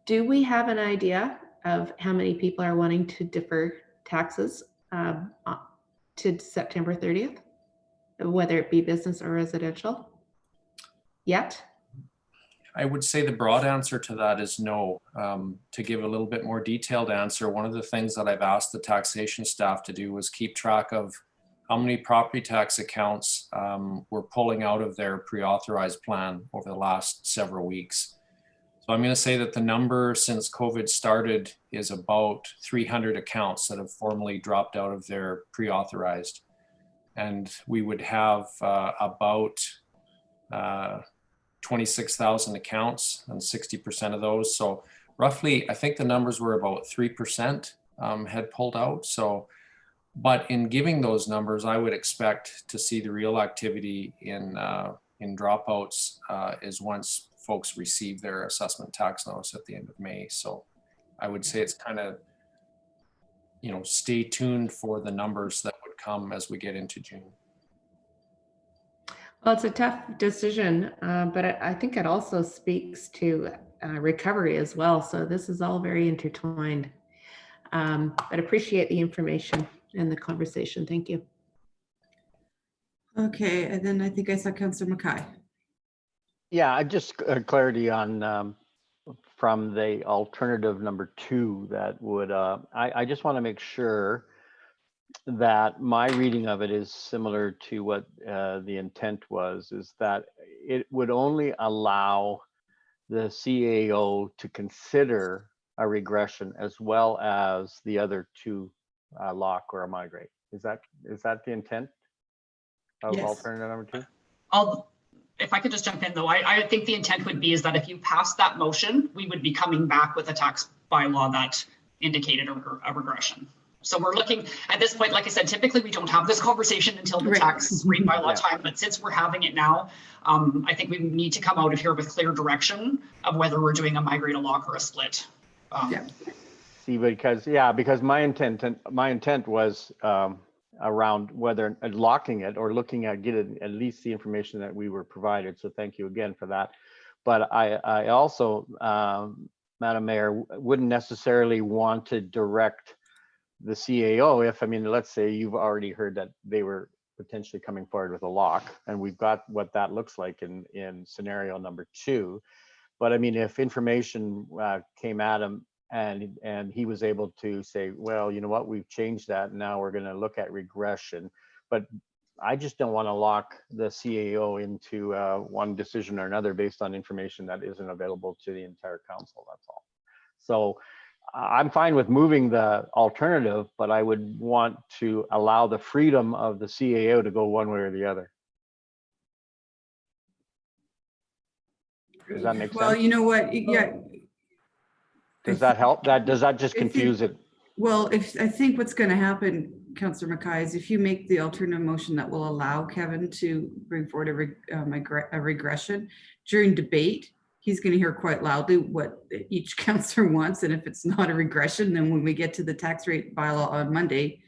Do we have an idea of how many people are wanting to defer taxes to September 30th, whether it be business or residential yet? I would say the broad answer to that is no. To give a little bit more detailed answer, one of the things that I've asked the taxation staff to do was keep track of how many property tax accounts we're pulling out of their pre-authorized plan over the last several weeks. So I'm going to say that the number since COVID started is about 300 accounts that have formally dropped out of their pre-authorized. And we would have about 26,000 accounts and 60% of those. So roughly, I think the numbers were about 3% had pulled out. So, but in giving those numbers, I would expect to see the real activity in dropouts is once folks receive their assessment tax notice at the end of May. So I would say it's kind of, stay tuned for the numbers that would come as we get into June. Well, it's a tough decision, but I think it also speaks to recovery as well. So this is all very intertwined. But appreciate the information and the conversation. Thank you. Okay, and then I think I saw Councillor Mackay. Yeah, just clarity on from the alternative number 2 that would, I just want to make sure that my reading of it is similar to what the intent was, is that it would only allow the CAO to consider a regression as well as the other 2, lock or a migrate. Is that the intent of Yes. alternative number 2? If I could just jump in though, I think the intent would be is that if you pass that motion, we would be coming back with a tax bylaw that indicated a regression. So we're looking at this point, like I said, typically we don't have this conversation until the tax rate bylaw time, but since we're having it now, I think we need to come out of here with clear direction of whether we're doing a migrate, a lock, or a split. See, because my intent was around whether locking it or looking at getting at least the information that we were provided. So thank you again for that. But I also, Madam Mayor, wouldn't necessarily want to direct the CAO if, I mean, let's say you've already heard that they were potentially coming forward with a lock, and we've got what that looks like in scenario number 2. But I mean, if information came at him and he was able to say, well, you know what, we've changed that, and now we're going to look at regression. But I just don't want to lock the CAO into one decision or another based on information that isn't available to the entire council. That's all. So I'm fine with moving the alternative, but I would want to allow the freedom of the CAO to go one way or the other. Does that make sense? Well, you know what? Yeah. Does that help? Does that just confuse it? Well, I think what's going to happen, Councillor Mackay, is if you make the alternative motion that will allow Kevin to bring forward a regression during debate, he's going to hear quite loudly what each councillor wants. And if it's not a regression, then when we get to the tax rate bylaw on Monday,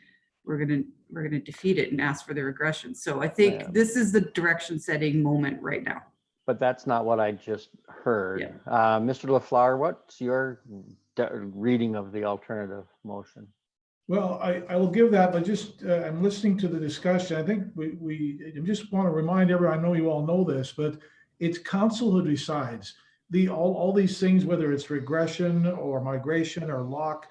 we're going to defeat it and ask for the regression. So I think this is the direction setting moment right now. But that's not what I just heard. Yeah. Mr. LaFleur, what's your reading of the alternative motion? Well, I will give that, but just I'm listening to the discussion. I think I just want to remind everyone, I know you all know this, but it's council who decides. All these things, whether it's regression or migration or lock,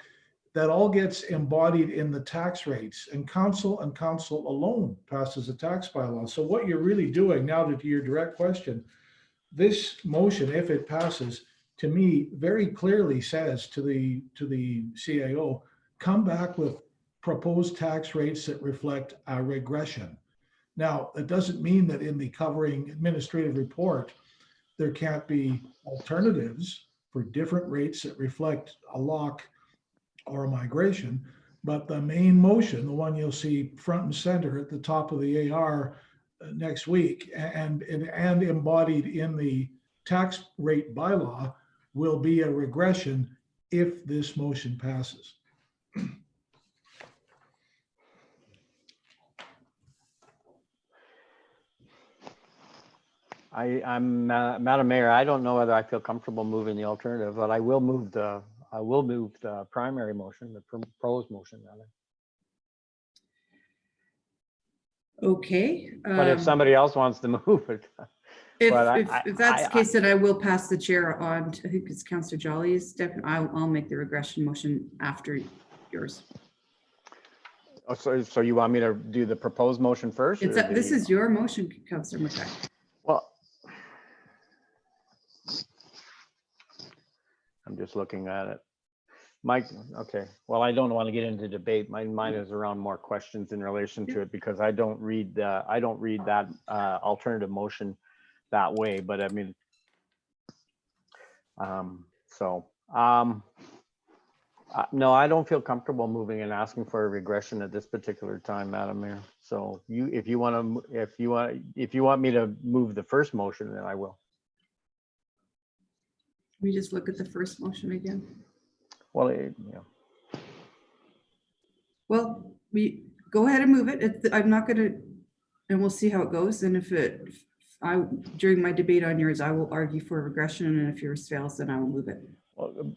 that all gets embodied in the tax rates, and council alone passes the tax bylaw. So what you're really doing now, to your direct question, this motion, if it passes, to me very clearly says to the CAO, come back with proposed tax rates that reflect a regression. Now, it doesn't mean that in the covering administrative report, there can't be alternatives for different rates that reflect a lock or a migration, but the main motion, the one you'll see front and center at the top of the AR next week and embodied in the tax rate bylaw, will be a regression if this motion passes. Madam Mayor, I don't know whether I feel comfortable moving the alternative, but I will move the primary motion, the proposed motion rather. Okay. But if somebody else wants to move it. If that's the case, then I will pass the chair on to, I think it's Councillor Jolly's definitely. I'll make the regression motion after yours. Oh, so you want me to do the proposed motion first? This is your motion, Councillor Mackay. Well, I'm just looking at it. Mike, okay. Well, I don't want to get into debate. Mine is around more questions in relation to it because I don't read that alternative motion that way. But I mean, no, I don't feel comfortable moving and asking for a regression at this particular time, Madam Mayor. So if you want me to move the first motion, then I will. Let me just look at the first motion again. Well, Well, we go ahead and move it. I'm not going to, and we'll see how it goes. And if during my debate on yours, I will argue for regression, and if yours fails, then I will move it. Well,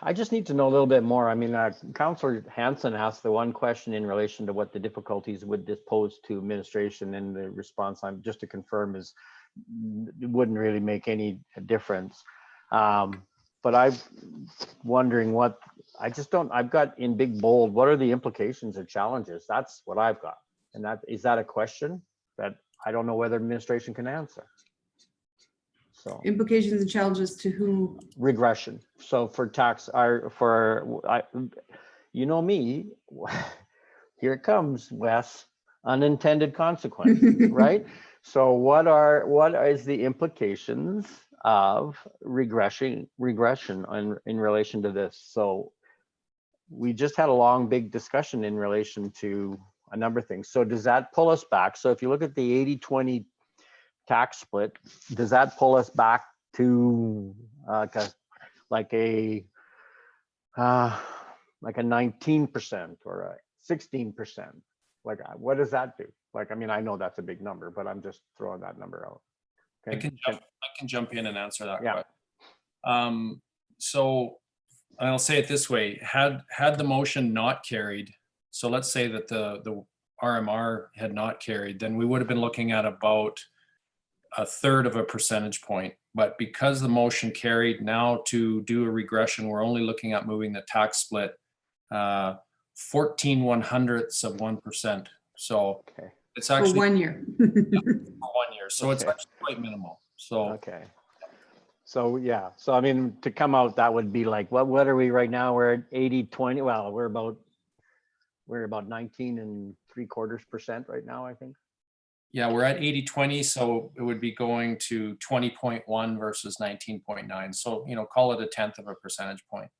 I just need to know a little bit more. I mean, Councillor Hanson asked the one question in relation to what the difficulties would this pose to administration, and the response, I'm just to confirm, is it wouldn't really make any difference. But I'm wondering what, I've got in big bold, what are the implications or challenges? That's what I've got. And is that a question that I don't know whether administration can answer? So implications and challenges to who? Regression. So for you know me, here it comes, Wes, unintended consequence, right? So what is the implications of regression in relation to this? So we just had a long, big discussion in relation to a number of things. So does that pull us back? So if you look at the 80-20 tax split, does that pull us back to like a 19% or a 16%? Like, what does that do? Like, I mean, I know that's a big number, but I'm just throwing that number out. I can jump in and answer that Yeah. question. So I'll say it this way, had the motion not carried, so let's say that the RMR had not carried, then we would have been looking at about 1/3 of a percentage point. But because the motion carried, now to do a regression, we're only looking at moving the tax split 14/100ths of 1%. So Okay. it's For actually 1 year. for 1 year. So it's Okay. actually quite minimal. So Okay. So, yeah, so I mean, to come out, that would be like, what are we right now? We're at 80/20. Well, we're about 19.75% right now, I think. yeah, we're at 80/20, so it would be going to 20.1 versus 19.9. So, call it 1/10 of a percentage point.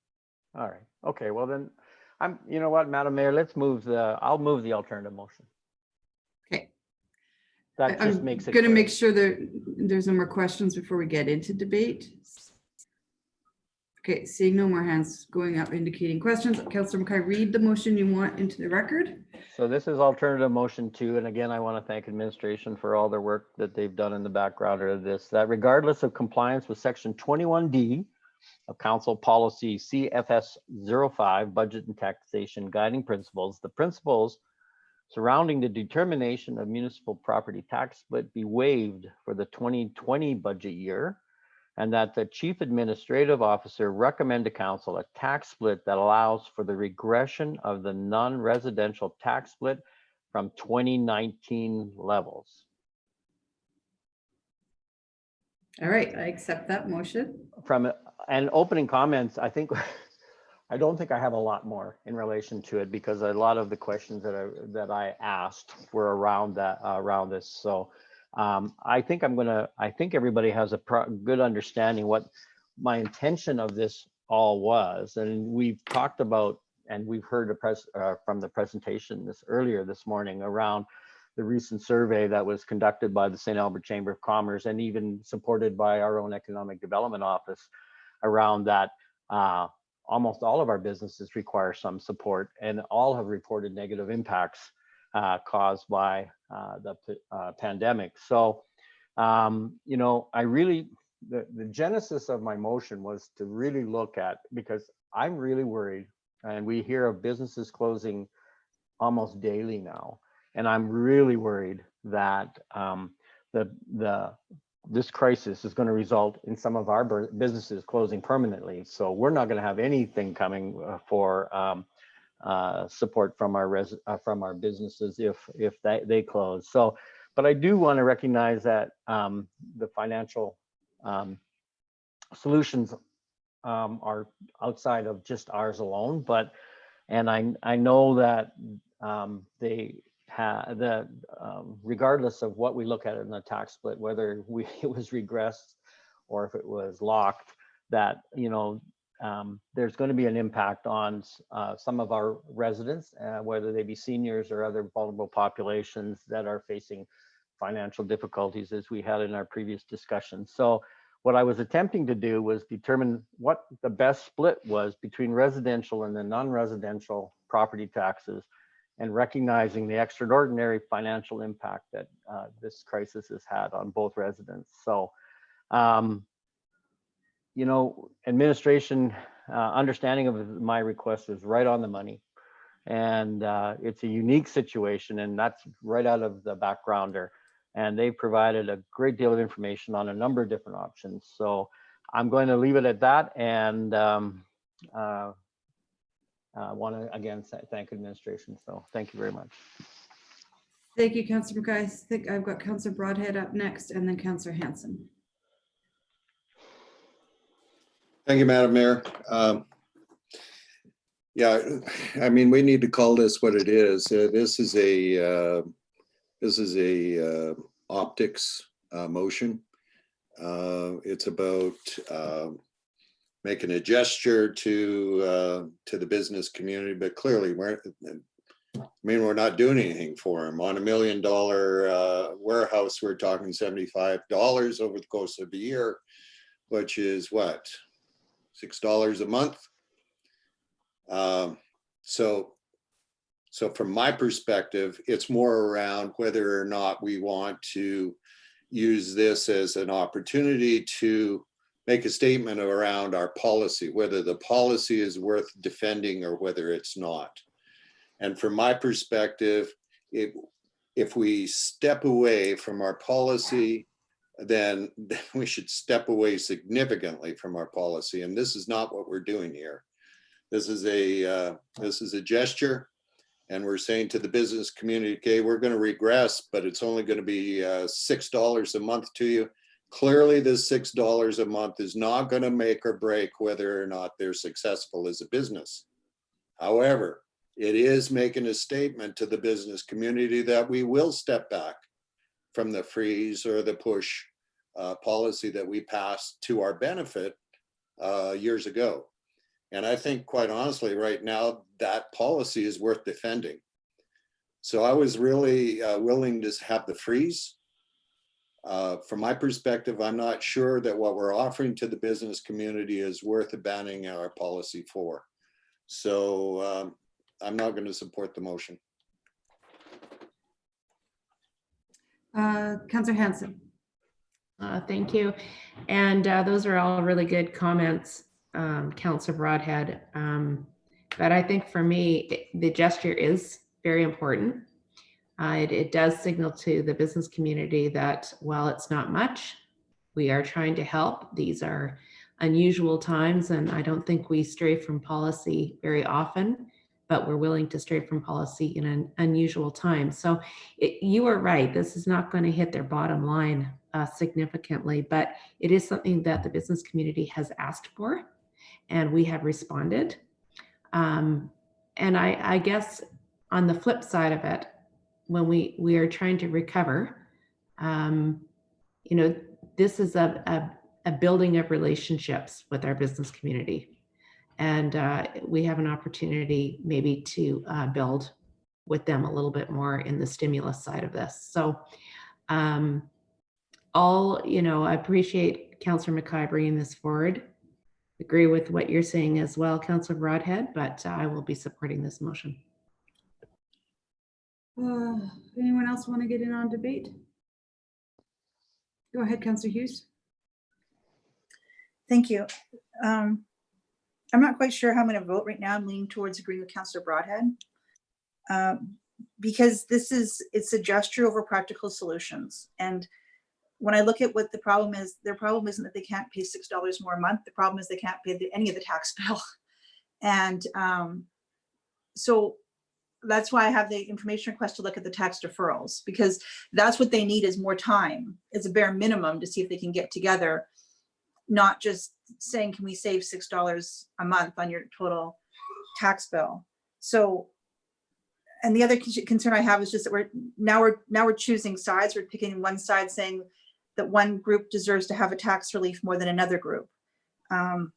All right. Okay. Well, then you know what, Madam Mayor, I'll move the alternative motion. Okay. That just I'm makes it going to clear. make sure there's no more questions before we get into debate. Okay, seeing no more hands going up indicating questions. Councillor Mackay, read the motion you want into the record. So this is alternative motion 2. And again, I want to thank administration for all their work that they've done in the background of this, that regardless of compliance with section 21D of Council Policy CFS 05, Budget and Taxation Guiding Principles, the principles surrounding the determination of municipal property tax split be waived for the 2020 budget year, and that the Chief Administrative Officer recommend to Council a tax split that allows for the regression of the non-residential tax split from 2019 levels. All right, I accept that motion. And opening comments, I don't think I have a lot more in relation to it, because a lot of the questions that I asked were around this. So I think everybody has a good understanding what my intention of this all was. And we've talked about, and we've heard from the presentation earlier this morning around the recent survey that was conducted by the St. Albert Chamber of Commerce, and even supported by our own Economic Development Office, around that almost all of our businesses require some support, and all have reported negative impacts caused by the pandemic. So, the genesis of my motion was to really look at, because I'm really worried, and we hear of businesses closing almost daily now, and I'm really worried that this crisis is going to result in some of our businesses closing permanently. So we're not going to have anything coming for support from our businesses if they close. So, but I do want to recognize that the financial solutions are outside of just ours alone. And I know that regardless of what we look at in the tax split, whether it was regressed or if it was locked, that there's going to be an impact on some of our residents, whether they be seniors or other vulnerable populations that are facing financial difficulties, as we had in our previous discussion. So what I was attempting to do was determine what the best split was between residential and the non-residential property taxes, and recognizing the extraordinary financial impact that this crisis has had on both residents. So, administration understanding of my request is right on the money, and it's a unique situation, and that's right out of the backgrounder. And they provided a great deal of information on a number of different options. So I'm going to leave it at that, and want to again thank administration. So thank you very much. Thank you, Councillor Mackay. I think I've got Councillor Broadhead up next, and then Councillor Hanson. Thank you, Madam Mayor. Yeah, I mean, we need to call this what it is. This is a optics motion. It's about making a gesture to the business community, but clearly we're not doing anything for them. On $1 million warehouse, we're talking $75 over the course of a year, which is what, $6 a month. So So from my perspective, it's more around whether or not we want to use this as an opportunity to make a statement around our policy, whether the policy is worth defending or whether it's not. And from my perspective, if we step away from our policy, then we should step away significantly from our policy. And this is not what we're doing here. This is a gesture. And we're saying to the business community, okay, we're going to regress, but it's only going to be $6 a month to you. Clearly, this $6 a month is not going to make or break whether or not they're successful as a business. However, it is making a statement to the business community that we will step back from the freeze or the push policy that we passed to our benefit years ago. And I think, quite honestly, right now, that policy is worth defending. So I was really willing to have the freeze. From my perspective, I'm not sure that what we're offering to the business community is worth abandoning our policy for. So I'm not going to support the motion. Councillor Hanson. Thank you. And those are all really good comments, Councillor Broadhead. But I think for me, the gesture is very important. It does signal to the business community that while it's not much, we are trying to help. These are unusual times, and I don't think we stray from policy very often, but we're willing to stray from policy in an unusual time. So you are right, this is not going to hit their bottom line significantly, but it is something that the business community has asked for, and we have responded. And I guess on the flip side of it, when we are trying to recover, you know, this is a building of relationships with our business community. And we have an opportunity maybe to build with them a little bit more in the stimulus side of this. So you know, I appreciate Councillor Mackay bringing this forward. Agree with what you're saying as well, Councillor Broadhead, but I will be supporting this motion. Anyone else want to get in on debate? Go ahead, Councillor Hughes. Thank you. I'm not quite sure how I'm going to vote right now. I'm leaning towards agreeing with Councillor Broadhead because it's a gesture over practical solutions. And when I look at what the problem is, their problem isn't that they can't pay $6 more a month. The problem is they can't pay any of the tax bill. And so that's why I have the information request to look at the tax deferrals, because that's what they need is more time. It's a bare minimum to see if they can get together, not just saying, can we save $6 a month on your total tax bill? So, and the other concern I have is just that we're choosing sides. We're picking one side saying that one group deserves to have a tax relief more than another group, and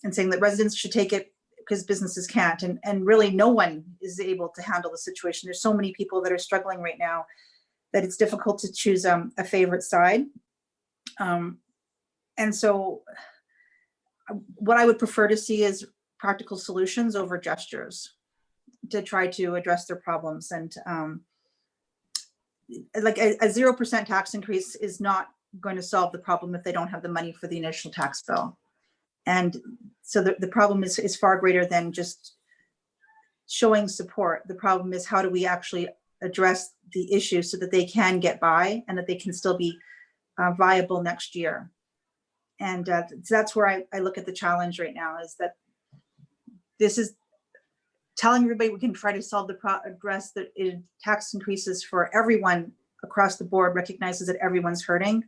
saying that residents should take it because businesses can't, and really no one is able to handle the situation. There's so many people that are struggling right now that it's difficult to choose a favorite side. And so what I would prefer to see is practical solutions over gestures to try to address their problems. And like a 0% tax increase is not going to solve the problem if they don't have the money for the initial tax bill. And so the problem is far greater than just showing support. The problem is, how do we actually address the issue so that they can get by and that they can still be viable next year? And that's where I look at the challenge right now, is that this is telling everybody we can try to solve address the tax increases for everyone across the board, recognizes that everyone's hurting,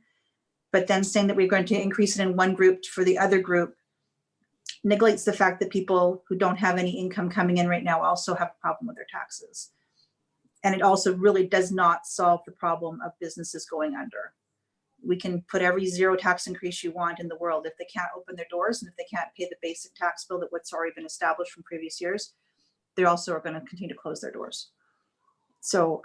but then saying that we're going to increase it in one group for the other group neglects the fact that people who don't have any income coming in right now also have a problem with their taxes. And it also really does not solve the problem of businesses going under. We can put every zero tax increase you want in the world. If they can't open their doors and if they can't pay the basic tax bill that what's already been established from previous years, they also are going to continue to close their doors. So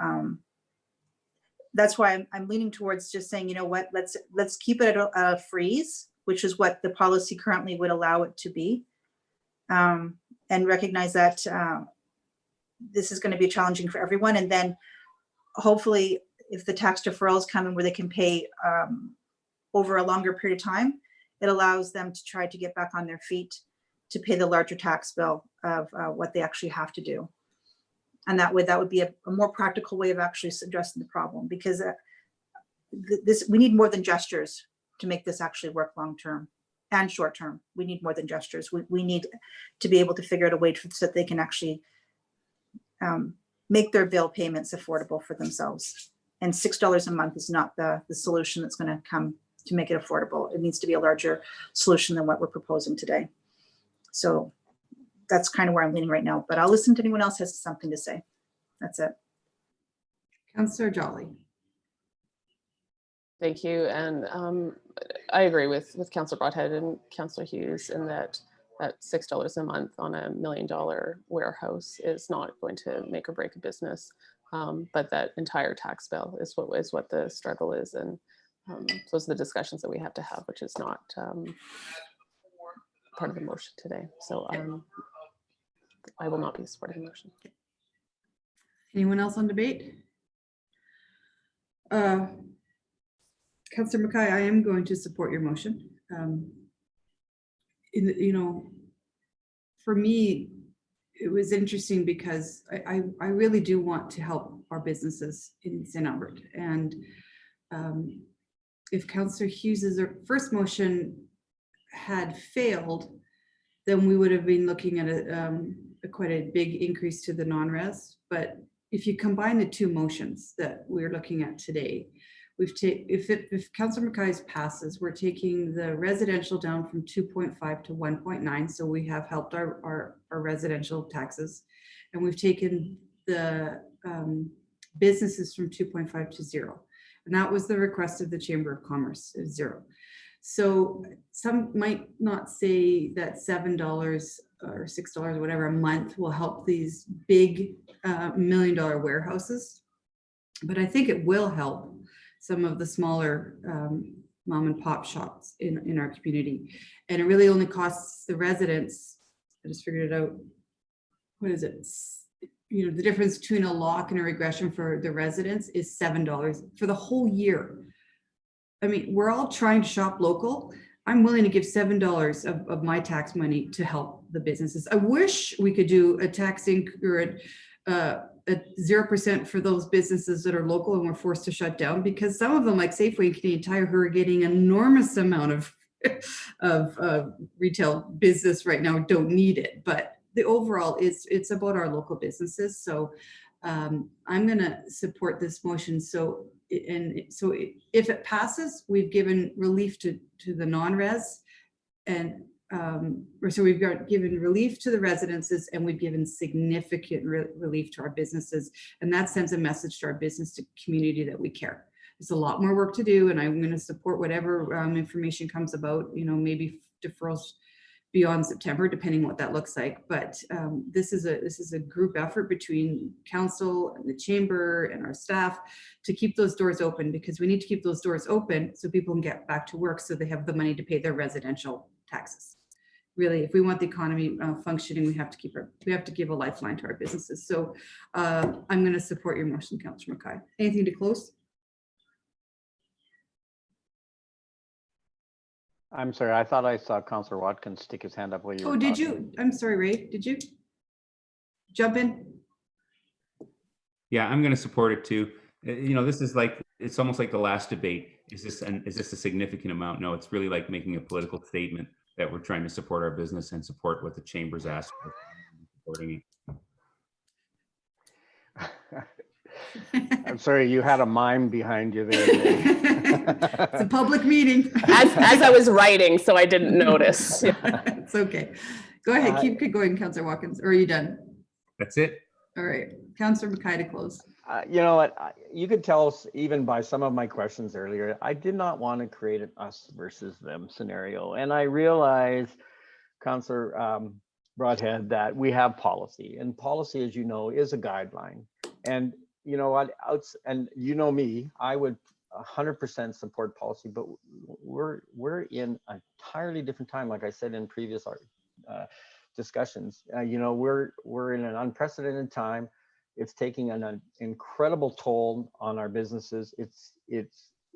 that's why I'm leaning towards just saying, you know what, let's keep it at a freeze, which is what the policy currently would allow it to be, and recognize that this is going to be challenging for everyone. And then hopefully if the tax deferrals come in where they can pay over a longer period of time, it allows them to try to get back on their feet to pay the larger tax bill of what they actually have to do. And that would be a more practical way of actually addressing the problem, because we need more than gestures to make this actually work long-term and short-term. We need more than gestures. We need to be able to figure out a way so that they can actually make their bill payments affordable for themselves. And $6 a month is not the solution that's going to come to make it affordable. It needs to be a larger solution than what we're proposing today. So that's kind of where I'm leaning right now, but I'll listen to anyone else has something to say. That's it. Councillor Jolly. Thank you. And I agree with Councillor Broadhead and Councillor Hughes in that $6 a month on $1 million warehouse is not going to make or break a business. But that entire tax bill is what the struggle is. And those are the discussions that we have to have, which is not part of the motion today. So I will not be supporting the motion. Anyone else on debate? Councillor Mackay, I am going to support your motion. For me, it was interesting because I really do want to help our businesses in St. Albert. And if Councillor Hughes's first motion had failed, then we would have been looking at quite a big increase to the non-res. But if you combine the two motions that we're looking at today, if Councillor Mackay's passes, we're taking the residential down from 2.5 to 1.9. So we have helped our residential taxes, and we've taken the businesses from 2.5 to 0. And that was the request of the Chamber of Commerce, is 0. So some might not say that $7 or $6 or whatever a month will help these big $1 million warehouses, but I think it will help some of the smaller mom and pop shops in our community. And it really only costs the residents, I just figured it out, what is it? The difference between a lock and a regression for the residents is $7 for the whole year. I mean, we're all trying to shop local. I'm willing to give $7 of my tax money to help the businesses. I wish we could do a tax or a 0% for those businesses that are local and were forced to shut down, because some of them, like Safeway and Canadian Tire, who are getting an enormous amount of retail business right now, don't need it. But the overall it's about our local businesses. So I'm going to support this motion. So if it passes, we've given relief to the non-res, and so we've given relief to the residences, and we've given significant relief to our businesses, and that sends a message to our business community that we care. There's a lot more work to do, and I'm going to support whatever information comes about. Maybe deferrals beyond September, depending what that looks like. But this is a group effort between council and the chamber and our staff to keep those doors open, because we need to keep those doors open so people can get back to work, so they have the money to pay their residential taxes. Really, if we want the economy functioning, we have to give a lifeline to our businesses. So I'm going to support your motion, Councillor Mackay. Anything to close? I'm sorry, I thought I saw Councillor Watkins stick his hand up while you were did talking. you? I'm sorry, Ray, did you jump in? Yeah, I'm going to support it too. This is it's almost like the last debate. Is this a significant amount? No, it's really like making a political statement that we're trying to support our business and support what the chamber's asked for, supporting it. I'm sorry, you had a mime behind you there. It's a public meeting. as I was writing, so I didn't notice. It's okay. Go ahead, keep going, Councillor Watkins. Or are you done? That's it. All right, Councillor Mackay to close. You know what? You could tell even by some of my questions earlier, I did not want to create an us versus them scenario. And I realize, Councillor Broadhead, that we have policy, and policy, as you know, is a guideline. And you know what? And you know me, I would 100% support policy, but we're in an entirely different time, like I said in previous discussions. You know, we're in an unprecedented time. It's taking an incredible toll on our businesses. It's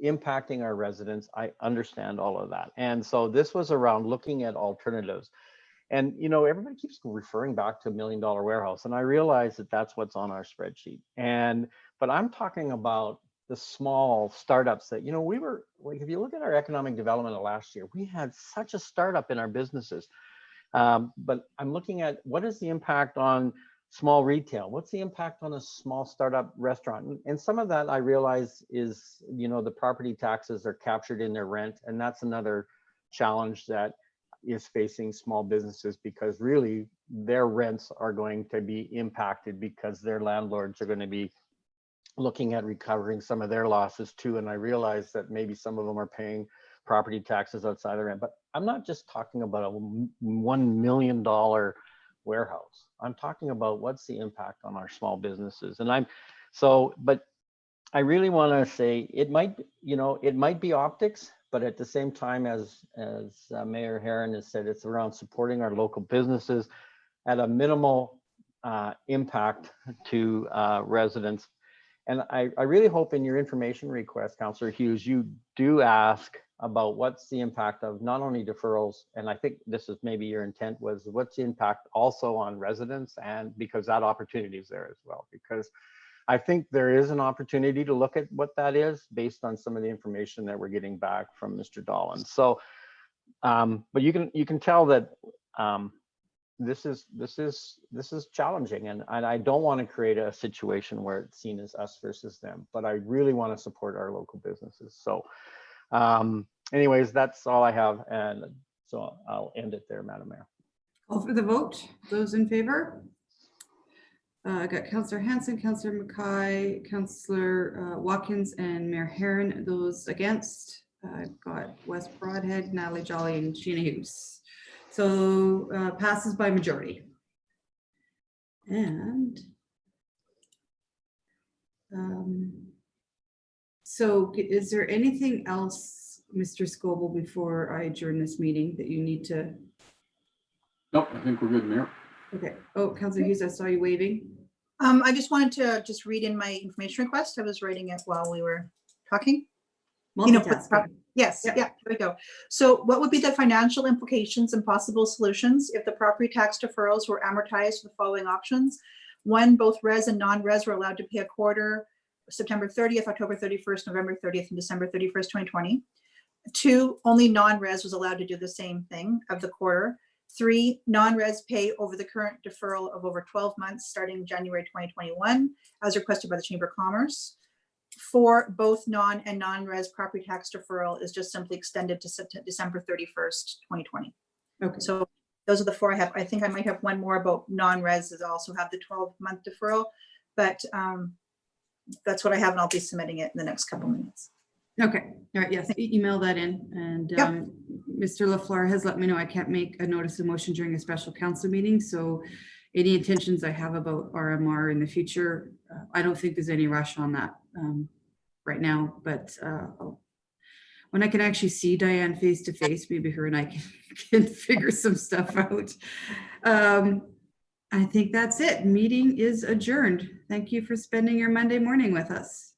impacting our residents. I understand all of that. And so this was around looking at alternatives. And, you know, everybody keeps referring back to $1 Million Warehouse. And I realize that that's what's on our spreadsheet. But I'm talking about the small startups that, you know, we were, like, if you look at our economic development of last year, we had such a startup in our businesses. But I'm looking at what is the impact on small retail? What's the impact on a small startup restaurant? And some of that I realize is, you know, the property taxes are captured in their rent. And that's another challenge that is facing small businesses, because really their rents are going to be impacted because their landlords are going to be looking at recovering some of their losses too. And I realize that maybe some of them are paying property taxes outside the rent, but I'm not just talking about a $1 million warehouse. I'm talking about what's the impact on our small businesses. And but I really want to say it might, you know, it might be optics, but at the same time, as Mayor Herron has said, it's around supporting our local businesses at a minimal impact to residents. And I really hope in your information request, Councillor Hughes, you do ask about what's the impact of not only deferrals, and I think this is maybe your intent, was what's the impact also on residents, and because that opportunity is there as well. Because I think there is an opportunity to look at what that is based on some of the information that we're getting back from Mr. Dolan. So, but you can tell that this is challenging, and I don't want to create a situation where it's seen as us versus them, but I really want to support our local businesses. So anyways, that's all I have, and so I'll end it there, Madam Mayor. Call for the vote. Those in favor? I got Councillor Hanson, Councillor Mackay, Councillor Watkins, and Mayor Herron. Those against, I've got Wes Broadhead, Natalie Jolly, and Sheena Hughes. So passes by majority. And so is there anything else, Mr. Scoble, before I adjourn this meeting that you need to? Nope, I think we're good, Mayor. Okay. Oh, Councillor Hughes, I saw you waving. I just wanted to just read in my information request. I was writing it while we were talking. You know, yes, Yep. yeah, here we go. So what would be the financial implications and possible solutions if the property tax deferrals were amortized with the following options? One, both res and non-res were allowed to pay a quarter, September 30th, October 31st, November 30th, and December 31st, 2020. Two, only non-res was allowed to do the same thing of the quarter. Three, non-res pay over the current deferral of over 12 months starting January 2021, as requested by the Chamber of Commerce. Four, both non and non-res property tax deferral is just simply extended to December 31st, 2020. Okay. So those are the four I have. I think I might have one more about non-res that also have the 12-month deferral, but that's what I have, and I'll be submitting it in the next couple minutes. Okay. All right. Yes. Email that in. And Mr. LaFleur has let me know I can't make a notice of motion during a special council meeting. So any intentions I have about RMR in the future, I don't think there's any rush on that right now. But when I can actually see Diane face to face, maybe her and I can figure some stuff out. I think that's it. Meeting is adjourned. Thank you for spending your Monday morning with us.